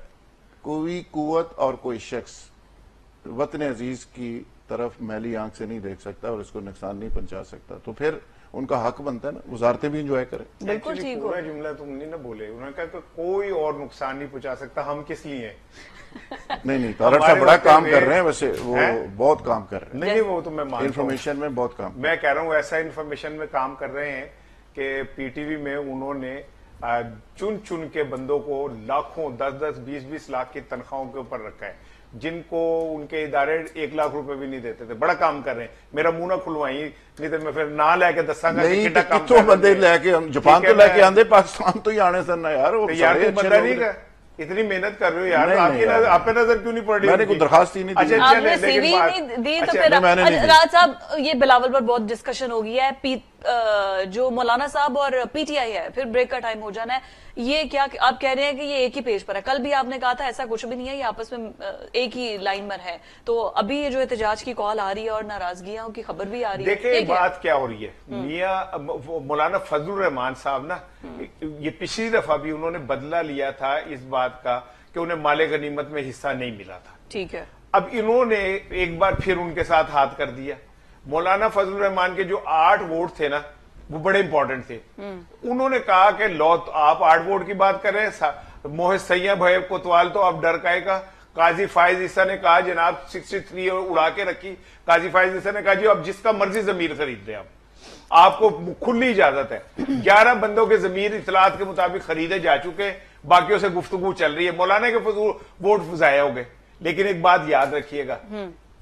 कोई कुव्वत और कोई शख्स वतन अजीज की तरफ मैली आंख से नहीं देख सकता और इसको नुकसान नहीं पहुंचा सकता, तो फिर उनका हक बनता है ना वजारतें भी इंजॉय करें। बिल्कुल ठीक हो। पूरा जुमला तुम नहीं ना बोले, उन्होंने कहा कि कोई और नुकसान नहीं पहुंचा सकता, हम किस लिए हैं? नहीं तारड़ साहब बड़ा काम कर रहे हैं, वैसे वो बहुत काम कर रहे हैं। नहीं वो तो मैं मानता हूं, इंफॉर्मेशन में बहुत काम। मैं कह रहा हूँ ऐसा इंफॉर्मेशन में काम कर रहे हैं कि पीटीवी में उन्होंने चुन चुन के बंदों को लाखों 10-10 20-20 लाख की तनख्वाहों के ऊपर रखा है, जिनको उनके इदारे 1 लाख रुपए भी नहीं देते थे। बड़ा काम कर रहे हैं, मेरा मुंह ना खुलवाई, नहीं तो मैं फिर ना लेके दसांगा नहीं तो कितों बंदे लेके हम जापान तो लेके आंदे, पाकिस्तान तो ही आने सर ना यार, वो यार बंदा नहीं का इतनी मेहनत कर रहे हो यार, आपकी नजर आप पे नजर क्यों नहीं पड़ रही? मैंने कोई दरखास्त ही नहीं दी। अच्छा, आपने सीवी नहीं दी तो फिर राज साहब, ये बिलावल पर बहुत डिस्कशन हो गई है, जो मौलाना साहब और पीटीआई है, फिर ब्रेक का टाइम हो जाना है, ये क्या आप कह रहे हैं कि ये एक ही पेज पर है? कल भी आपने कहा था ऐसा कुछ भी नहीं है, ये आपस में एक ही लाइन पर है। तो अभी ये जो एहतजाज की कॉल आ रही है और नाराजगियों की खबर भी आ रही है, देखिए बात क्या हो रही है, मियां मौलाना फजलुर रहमान साहब ना, ये पिछली दफा भी उन्होंने बदला लिया था इस बात का कि उन्हें माले गनीमत में हिस्सा नहीं मिला था। ठीक है, अब इन्होंने एक बार फिर उनके साथ हाथ कर दिया। मौलाना फजलुर रहमान के जो 8 वोट थे ना, वो बड़े इंपॉर्टेंट थे। उन्होंने कहा कि लो आप 8 वोट की बात कर रहे हैं, मोहित सैयद भाई कोतवाल तो आप डर काहे का। काजी फायज ईसा ने कहा जनाब 63 उड़ा के रखी। काजी फायज ईसा ने कहा जी आप जिसका मर्जी जमीर खरीद रहे, आपको खुली इजाजत है। 11 बंदों के जमीर इतलात के मुताबिक खरीदे जा चुके, बाकियों से गुफ्तगू चल रही है। मौलाना के फजूल वोट जाया हो गए। लेकिन एक बात याद रखिएगा,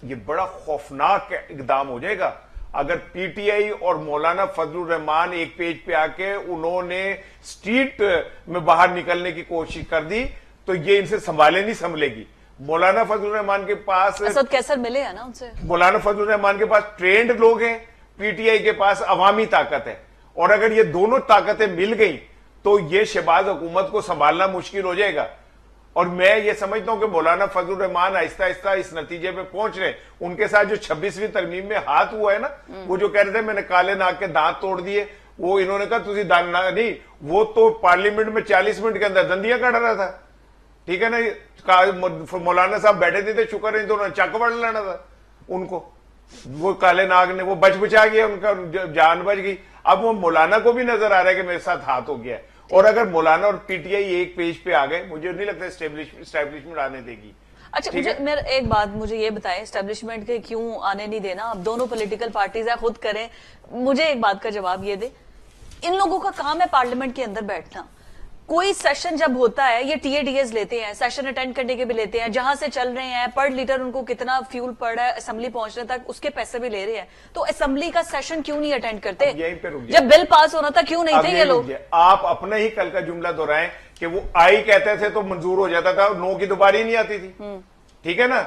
ये बड़ा खौफनाक इकदाम हो जाएगा अगर पीटीआई और मौलाना फजलुर रहमान एक पेज पे आके उन्होंने स्ट्रीट में बाहर निकलने की कोशिश कर दी, तो ये इनसे संभाले नहीं संभलेगी। मौलाना फजलुर रहमान के पास असद कैसर मिले हैं ना उनसे, मौलाना फजलुर रहमान के पास ट्रेंड लोग हैं, पीटीआई के पास अवामी ताकत है, और अगर ये दोनों ताकतें मिल गई तो ये शहबाज हुकूमत को संभालना मुश्किल हो जाएगा। और मैं ये समझता हूं कि मौलाना फजलुर रहमान आहिस्ता आहिस्ता इस नतीजे पे पहुंच रहे। उनके साथ जो 26वीं तरमीम में हाथ हुआ है ना, वो जो कह रहे थे मैंने काले नाग के दांत तोड़ दिए, वो इन्होंने कहा तुझे नहीं, वो तो पार्लियामेंट में 40 मिनट के अंदर दंदियां काट रहा था। ठीक है ना, मौलाना साहब बैठे थे, शुक्र है दोनों चक बढ़ लेना था उनको। वो काले नाग ने वो बचा गया, उनका जान बच गई। अब वो मौलाना को भी नजर आ रहा है कि मेरे साथ हाथ हो गया है। और अगर मौलाना और पीटीआई एक पेज पे आ गए, मुझे नहीं लगता एस्टेब्लिशमेंट आने देगी। अच्छा, मुझे मेरा एक बात मुझे ये बताएं, एस्टेब्लिशमेंट के क्यों आने नहीं देना? अब दोनों पॉलिटिकल पार्टीज है, खुद करें। मुझे एक बात का जवाब ये दे, इन लोगों का काम है पार्लियामेंट के अंदर बैठना। कोई सेशन जब होता है, ये टीएडीएस लेते हैं, सेशन अटेंड करने के भी लेते हैं, जहां से चल रहे हैं पर लीटर उनको कितना फ्यूल पड़ रहा है असेंबली पहुंचने तक, उसके पैसे भी ले रहे हैं। तो असेंबली का सेशन क्यों नहीं अटेंड करते? यहीं पे रुक जब बिल पास होना था क्यों नहीं थे ये लोग? आप अपने ही कल का जुमला दोहराएं कि वो आई कहते थे तो मंजूर हो जाता था, नो की दोबारी नहीं आती थी। ठीक है ना,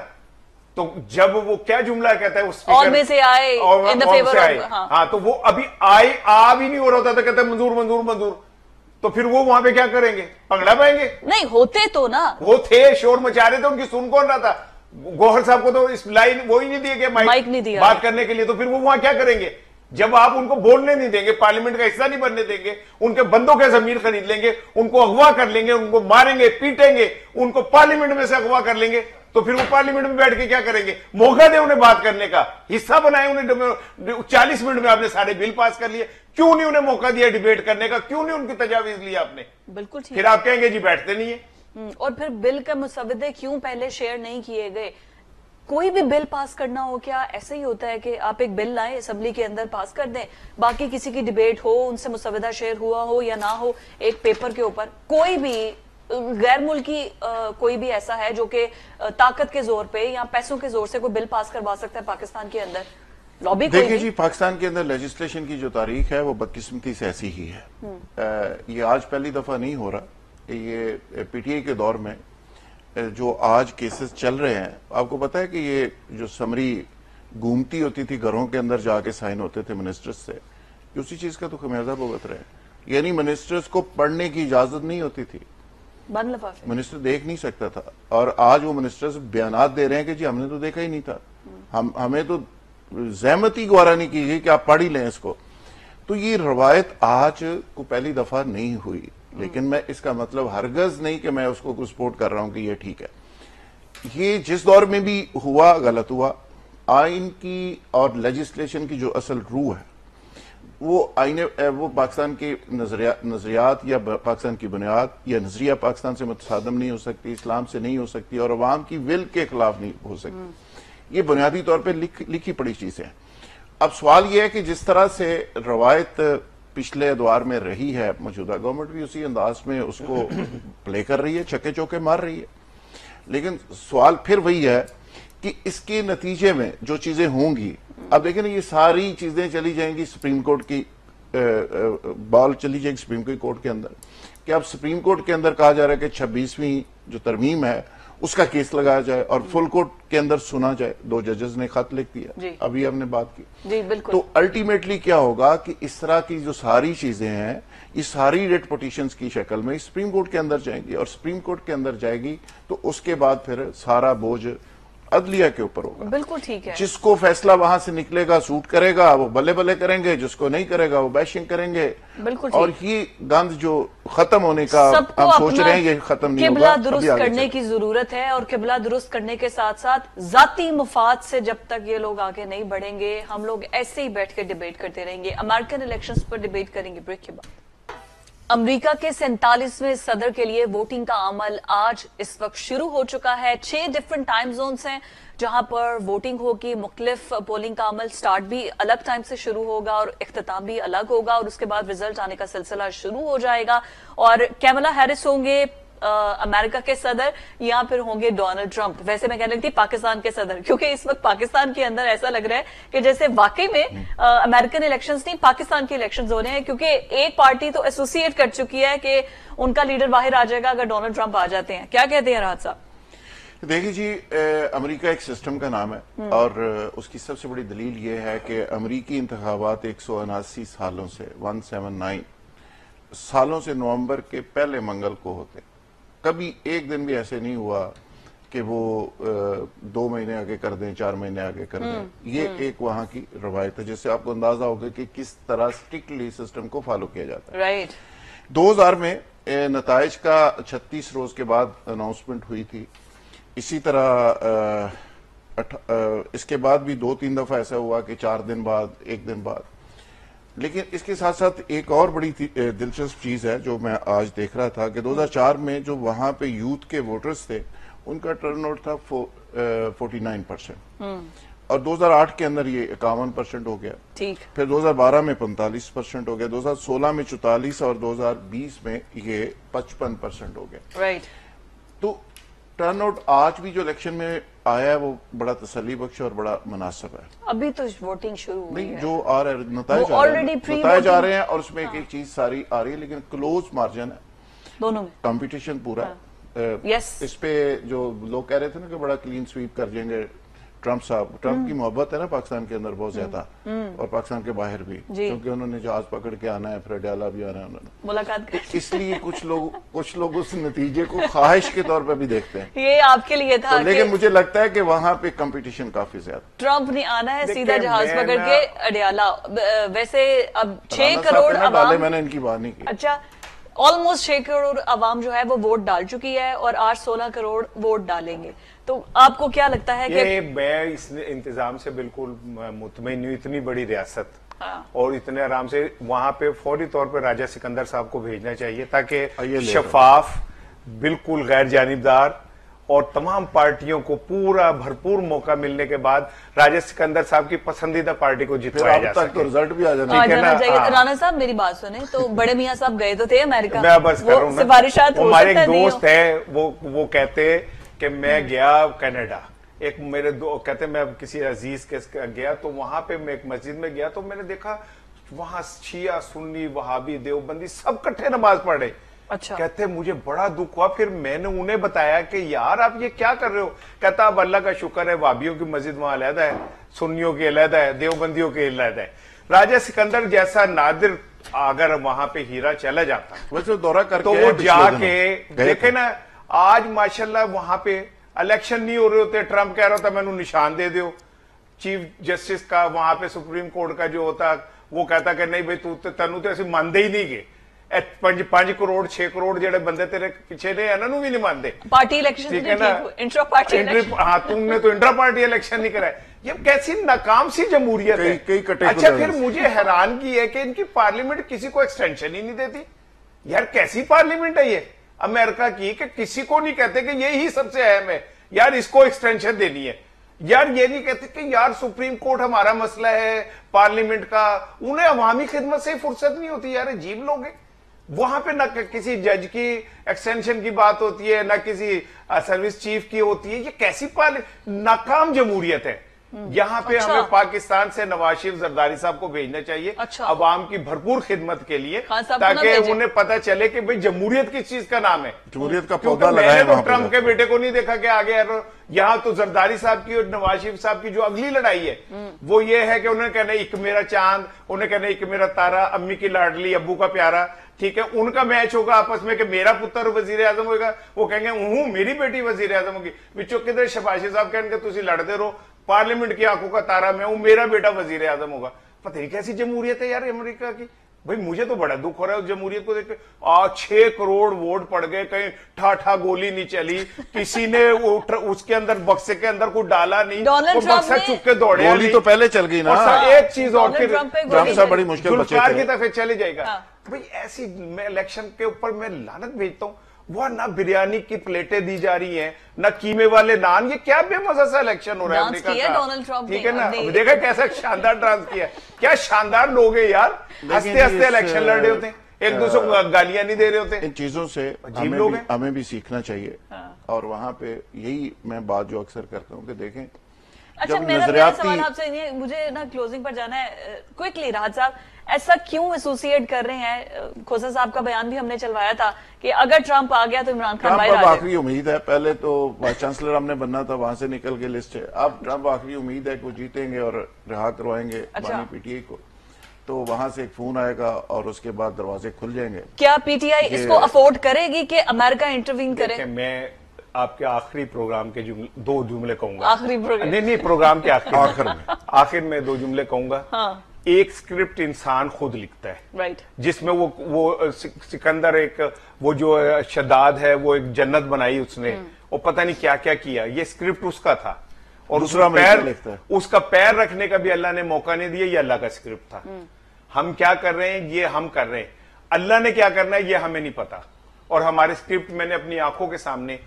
तो जब वो क्या जुमला कहता है उस और में से आए इन द फेवर ऑफ, हाँ, तो वो अभी आ भी नहीं हो रहा था तो कहते मंजूर मंजूर मंजूर। तो फिर वो वहां पे क्या करेंगे, पगड़ा पाएंगे? नहीं होते तो ना, वो थे, शोर मचा रहे थे, उनकी सुन कौन रहा था? गौहर साहब को तो इस लाइन वो ही नहीं दिया गया, माइक नहीं दिया बात करने के लिए। तो फिर वो वहां क्या करेंगे जब आप उनको बोलने नहीं देंगे, पार्लियामेंट का हिस्सा नहीं बनने देंगे? उनके बंदों के जमीन खरीद लेंगे, उनको अगवा कर लेंगे, उनको मारेंगे पीटेंगे, उनको पार्लियामेंट में से अगवा कर लेंगे। तो फिर वो पार्लियामेंट में बैठ के क्या करेंगे? मौका दे उन्हें बात करने का, हिस्सा बनाए उन्हें। 40 मिनट में आपने सारे बिल पास कर लिए, क्यों नहीं उन्हें मौका दिया डिबेट करने का? क्यों नहीं उनकी तजावीज ली आपने? बिल्कुल ठीक। फिर आप कहेंगे जी बैठते नहीं है। और फिर बिल के मुसवदे क्यों पहले शेयर नहीं किए गए? कोई भी बिल पास करना हो, क्या ऐसे ही होता है कि आप एक बिल लाए असेंबली के अंदर पास कर दें, बाकी किसी की डिबेट हो, उनसे मुसवदा शेयर हुआ हो या ना हो, एक पेपर के ऊपर? कोई भी गैर मुल्की कोई भी ऐसा है जो कि ताकत के जोर पे या पैसों के जोर से कोई बिल पास करवा सकता है पाकिस्तान के अंदर? लॉबी देखिए जी, पाकिस्तान के अंदर लेजिस्लेशन की जो तारीख है वो बदकिस्मती से ऐसी ही है। ये आज पहली दफा नहीं हो रहा। ये पीटीआई के दौर में जो आज केसेस चल रहे हैं, आपको पता है कि ये जो समरी घूमती होती थी घरों के अंदर जाके साइन होते थे मिनिस्टर्स से, उसी चीज का तो खमियाजा भुगत रहे हैं। यानी मिनिस्टर्स को पढ़ने की इजाजत नहीं होती थी, मिनिस्टर देख नहीं सकता था। और आज वो मिनिस्टर्स बयानात दे रहे हैं कि जी हमने तो देखा ही नहीं था, हमें तो जहमत ही गवारा नहीं की गई कि आप पढ़ ही लें इसको। तो ये रवायत आज को पहली दफा नहीं हुई, लेकिन मैं इसका मतलब हरगज नहीं कि मैं उसको सपोर्ट कर रहा हूं कि ये ठीक है। ये जिस दौर में भी हुआ गलत हुआ। आइन की और लेजिस्लेशन की जो असल रूह है वो वो पाकिस्तान के नजरियात या पाकिस्तान की बुनियाद या नजरिया पाकिस्तान से मुतसादम नहीं हो सकती, इस्लाम से नहीं हो सकती और अवाम की विल के खिलाफ नहीं हो सकती। ये बुनियादी तौर पर लिखी पड़ी चीजें हैं। अब सवाल यह है कि जिस तरह से रवायत पिछले दौर में रही है, मौजूदा गवर्नमेंट भी उसी अंदाज में उसको प्ले कर रही है, छक्के चौके मार रही है। लेकिन सवाल फिर वही है कि इसके नतीजे में जो चीजें होंगी, अब देखें ना, ये सारी चीजें चली जाएंगी सुप्रीम कोर्ट की, बॉल चली जाएगी सुप्रीम कोर्ट के अंदर, कि अब सुप्रीम कोर्ट के अंदर कहा जा रहा है कि 26वीं जो तरमीम है उसका केस लगाया जाए और फुल कोर्ट के अंदर सुना जाए। 2 जजेस ने खत लिख दिया, अभी हमने बात की जी, बिल्कुल। तो अल्टीमेटली क्या होगा कि इस तरह की जो सारी चीजें हैं, ये सारी रेट पिटीशंस की शक्ल में सुप्रीम कोर्ट के अंदर जाएंगी और सुप्रीम कोर्ट के अंदर जाएगी तो उसके बाद फिर सारा बोझ अदलिया के ऊपर होगा। बिल्कुल ठीक है। जिसको फैसला वहां से निकलेगा सूट करेगा वो बल्ले बल्ले करेंगे, जिसको नहीं करेगा वो बैशिंग करेंगे। बिल्कुल। और ये गंद जो खत्म होने का हम सोच रहे हैं ये खत्म नहीं होगा। किबला दुरुस्त करने की जरूरत है और किबला दुरुस्त करने के साथ साथ जाती मुफाद से जब तक ये लोग आगे नहीं बढ़ेंगे, हम लोग ऐसे ही बैठ के डिबेट करते रहेंगे। अमेरिकन इलेक्शंस पर डिबेट करेंगे ब्रेक के बाद। अमेरिका के 47वें सदर के लिए वोटिंग का अमल आज इस वक्त शुरू हो चुका है। 6 डिफरेंट टाइम जोन्स हैं जहां पर वोटिंग होगी। मुख्तलिफ पोलिंग का अमल स्टार्ट भी अलग टाइम से शुरू होगा और इख्तिताम भी अलग होगा और उसके बाद रिजल्ट आने का सिलसिला शुरू हो जाएगा। और कैमला हैरिस होंगे अमेरिका के सदर या फिर होंगे डोनाल्ड ट्रंप। वैसे मैं कहने लगती पाकिस्तान के सदर, क्योंकि इस वक्त पाकिस्तान के अंदर ऐसा लग रहा है कि जैसे वाकई में अमेरिकन इलेक्शंस नहीं पाकिस्तान के इलेक्शंस हो रहे हैं, क्योंकि एक पार्टी तो एसोसिएट कर चुकी है कि उनका लीडर बाहर आ जाएगा अगर डोनाल्ड ट्रंप आ जाते हैं। क्या कहते हैं राहत साहब? देखिए जी, अमेरिका एक सिस्टम का नाम है और उसकी सबसे बड़ी दलील ये है कि अमेरिकी इंतखाबात 179 सालों से 179 सालों से नवंबर के पहले मंगल को होते। कभी एक दिन भी ऐसे नहीं हुआ कि वो 2 महीने आगे कर दें, 4 महीने आगे कर दें। ये एक वहां की रवायत है जिससे आपको अंदाजा होगा कि किस तरह स्ट्रिक्टली सिस्टम को फॉलो किया जाता है। राइट। 2000 में नताइज का 36 रोज के बाद अनाउंसमेंट हुई थी। इसी तरह इसके बाद भी 2-3 दफा ऐसा हुआ कि 4 दिन बाद, 1 दिन बाद। लेकिन इसके साथ साथ एक और बड़ी दिलचस्प चीज है जो मैं आज देख रहा था कि 2004 में जो वहां पे यूथ के वोटर्स थे उनका टर्नआउट था 49% और 2008 के अंदर ये 51% हो गया। ठीक। फिर 2012 में 45% हो गया, 2016 में 44 और 2020 में ये 55% हो गया। राइट। तो टर्नआउट आज भी जो इलेक्शन में आया है वो बड़ा तसल्ली बख्श और बड़ा मुनासिब है। अभी तो वोटिंग शुरू हुई नहीं है। जो आ रहा है नताइज आ रहे हैं और उसमें एक एक चीज सारी आ रही है, लेकिन क्लोज मार्जिन है दोनों में, कंपटीशन पूरा है। यस। इस पे जो लोग कह रहे थे ना कि बड़ा क्लीन स्वीप कर जाएंगे ट्रंप साहब, ट्रंप की मोहब्बत है ना पाकिस्तान के अंदर बहुत ज्यादा और पाकिस्तान के बाहर भी, क्योंकि उन्होंने जहाज पकड़ के आना है, फिर डाला भी आना है उन्होंने मुलाकात कर। इसलिए कुछ लोग उस नतीजे को ख्वाहिश के तौर पर भी देखते हैं। ये आपके लिए था तो लेकिन मुझे लगता है कि वहां पे कंपटीशन काफी ज्यादा। ट्रंप ने आना है सीधा जहाज पकड़ के अडियाला। वैसे अब 6 करोड़ आवाम, मैंने इनकी बात नहीं की। अच्छा, ऑलमोस्ट 6 करोड़ आवाम जो है वो वोट डाल चुकी है और आज 16 करोड़ वोट डालेंगे। तो आपको क्या लगता है कि मैं इस इंतजाम से बिल्कुल मुतमईन हूं। इतनी बड़ी रियासत और इतने आराम से वहां पे फौरी तौर पे राजा सिकंदर साहब को भेजना चाहिए ताकि शफाफ, बिल्कुल गैर जानिबदार और तमाम पार्टियों को पूरा भरपूर मौका मिलने के बाद राजा सिकंदर साहब की पसंदीदा पार्टी को जितवाया जा सके। तो रिजल्ट भी आ जाना चाहिए। राणा साहब मेरी बात सुने, तो बड़े मियां साहब गए तो थे अमेरिका। मैं बस कर रहा हूं, सिफारिशात हो हमारे सकता एक नहीं दोस्त है वो कहते कि मैं गया कनाडा, एक मेरे कहते मैं किसी अजीज के गया तो वहां पे मैं एक मस्जिद में गया तो मैंने देखा वहां शिया, सुन्नी, वहाबी, देवबंदी सब इकट्ठे नमाज पढ़ रहे। अच्छा। कहते मुझे बड़ा दुख हुआ। फिर मैंने उन्हें बताया कि यार आप ये क्या कर रहे हो? कहता अब अल्लाह का शुक्र है वाबियों की मस्जिद वहां अलहदा है, सुन्नियों की अलहदा है, देवबंदियों की अलहदा है। राजा सिकंदर जैसा नादिर अगर वहां पे हीरा चला जाता वैसे दौरा करके तो वो जाके देखे ना, आज माशाल्लाह वहां पे इलेक्शन नहीं हो रहे होते, ट्रंप कह रहा था मैंने निशान दे दो चीफ जस्टिस का, वहां पे सुप्रीम कोर्ट का जो होता वो कहता कि नहीं भाई तू तेनू तो ਅਸੀਂ ਮੰਨਦੇ ਹੀ ਨਹੀਂ ਗਏ 5 ਕਰੋੜ 6 ਕਰੋੜ ਜਿਹੜੇ ਬੰਦੇ तेरे पीछे ने ਇਹਨਾਂ ਨੂੰ भी नहीं मानते party election intra party election. हाँ तुमने तो इंट्रा पार्टी इलेक्शन नहीं कराया, ये कैसी नाकाम सी जमहूरियत है। अच्छा फिर मुझे हैरान की है कि इनकी पार्लियामेंट किसी को एक्सटेंशन ही नहीं देती। यार कैसी पार्लियामेंट है ये अमेरिका की कि किसी को नहीं कहते कि यही सबसे अहम है यार इसको एक्सटेंशन देनी है। यार ये नहीं कहते कि यार सुप्रीम कोर्ट हमारा मसला है पार्लियामेंट का, उन्हें अवामी खिदमत से फुर्सत नहीं होती। यार अजीब लोग हैं, वहां पे ना किसी जज की एक्सटेंशन की बात होती है ना किसी सर्विस चीफ की होती है। ये कैसी नाकाम जमहूरियत है। यहाँ पे अच्छा। हमें पाकिस्तान से नवाज शरीफ जरदारी साहब को भेजना चाहिए अच्छा। अवाम की भरपूर खिदमत के लिए, खान साहब को ना ताकि भेजें। उन्हें पता चले कि भाई जमहूरियत किस चीज का नाम है। जमहूरियत का क्योंकि पौधा लगाया मैंने तो वहां पे ट्रंप के जाकर। बेटे को नहीं देखा कि आगे यहाँ तो जरदारी साहब की और नवाज शरीफ साहब की जो अगली लड़ाई है वो ये है कि उन्हें कहना एक मेरा चांद, उन्हें कहना एक मेरा तारा, अम्मी की लाडली अब्बू का प्यारा, ठीक है। उनका मैच होगा आपस में कि मेरा पुत्र वजीर आजम होगा, वो कहेंगे हूं मेरी बेटी वजीर आजम होगी। विचो किधर शबाशी साहब कहेंगे तुम लड़ते रहो, पार्लियामेंट की आंखों का तारा मैं हूं, मेरा बेटा वजीर आजम होगा। पता नहीं कैसी जमहूरियत है यार अमेरिका की। भाई मुझे तो बड़ा दुख हो रहा है उस जमहूरियत को देख के। 6 करोड़ वोट पड़ गए, कहीं ठाठा गोली नहीं चली, किसी ने उसके अंदर बक्से के अंदर कुछ डाला नहीं, डोनाल्ड वो ट्रंप बक्सा ने- चुप के दौड़े गोली तो पहले चल गई ना। और एक चीज और डोनाल्ड फिर ट्रंप पे गोली ट्रंप साहब चली। बड़ी मुश्किल बचे जुल्फकार थे। की तरफ चले जाएगा। हाँ। भाई ऐसी मैं इलेक्शन के ऊपर मैं लानत भेजता हूँ। वह ना बिरयानी की प्लेटें दी जा रही हैं ना कीमे वाले नान, ये क्या बेमजा सा इलेक्शन हो रहा है डांस अमेरिका किया का। डोनाल्ड ट्रंप ठीक ने है ना, अपने- अब देखा कैसा शानदार डांस किया, क्या शानदार लोग हैं यार। हंसते जी, हंसते इस, इलेक्शन लड़ रहे होते हैं, एक दूसरे को गालियां नहीं दे रहे होते। इन चीजों से अजीब लोग हैं। हमें भी सीखना चाहिए। और वहां पे यही मैं बात जो अक्सर करता हूँ कि देखें अच्छा जब मेरा नजरियाती सवाल आपसे ये, मुझे ना क्लोजिंग पर जाना है क्विकली। राहत साहब ऐसा क्यों एसोसिएट कर रहे हैं? खोसा साहब का बयान भी हमने चलवाया था कि अगर ट्रंप आ गया तो इमरान खान ट्रंप बाहर अब आ जाएगा। आखिरी उम्मीद है। पहले तो वाइस चांसलर हमने बनना था, वहां से निकल के लिस्ट है। अब ट्रंप आखिरी उम्मीद है कि वो जीतेंगे और रिहा करवाएंगे अच्छा। बानी पीटीआई को। तो वहां से एक फोन आएगा और उसके बाद दरवाजे खुल जाएंगे। क्या पीटीआई इसको अफोर्ड करेगी कि अमेरिका इंटरवीन करे? देखिए, मैं आपके आखिरी प्रोग्राम के दो जुमले कहूंगा। आखिरी प्रोग्राम नहीं प्रोग्राम के आखिर में आखिर में 2 जुमले कहूंगा। हाँ। एक स्क्रिप्ट इंसान खुद लिखता है, राइट, जिसमें वो सिकंदर एक वो जो शदाद है वो एक जन्नत बनाई उसने, वो पता नहीं क्या क्या किया, ये स्क्रिप्ट उसका था। और दूसरा उसका अमेरिका लिखता है। उसका पैर रखने का भी अल्लाह ने मौका नहीं दिया, ये अल्लाह का स्क्रिप्ट था। हम क्या कर रहे हैं ये हम कर रहे हैं, अल्लाह ने क्या करना है ये हमें नहीं पता। और हमारे स्क्रिप्ट मैंने अपनी आंखों के सामने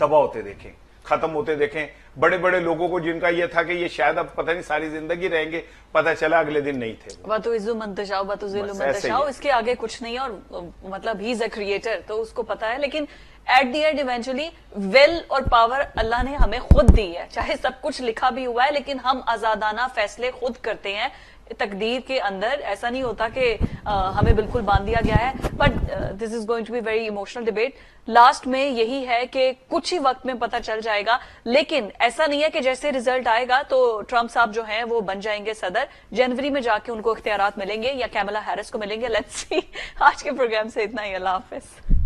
तबाह होते देखे, खत्म होते देखें। बड़े बड़े लोगों को जिनका यह था कि ये शायद अब पता नहीं सारी जिंदगी रहेंगे, पता चला अगले दिन नहीं थे। बस ऐसे ही है। इसके आगे कुछ नहीं है। और मतलब ही इज अ क्रिएटर, तो उसको पता है। लेकिन at the end eventually will और पावर अल्लाह ने हमें खुद दी है। चाहे सब कुछ लिखा भी हुआ है, लेकिन हम आजादाना फैसले खुद करते हैं तकदीर के अंदर। ऐसा नहीं होता कि हमें बिल्कुल बांध दिया गया है। But this is going to be very emotional debate. Last में यही है कि कुछ ही वक्त में पता चल जाएगा, लेकिन ऐसा नहीं है कि जैसे रिजल्ट आएगा तो ट्रंप साहब जो हैं वो बन जाएंगे सदर। जनवरी में जाके उनको इख्तियारात मिलेंगे या कैमला हैरिस को मिलेंगे। Let's see. आज के प्रोग्राम से इतना ही। अल्लाह हाफिज।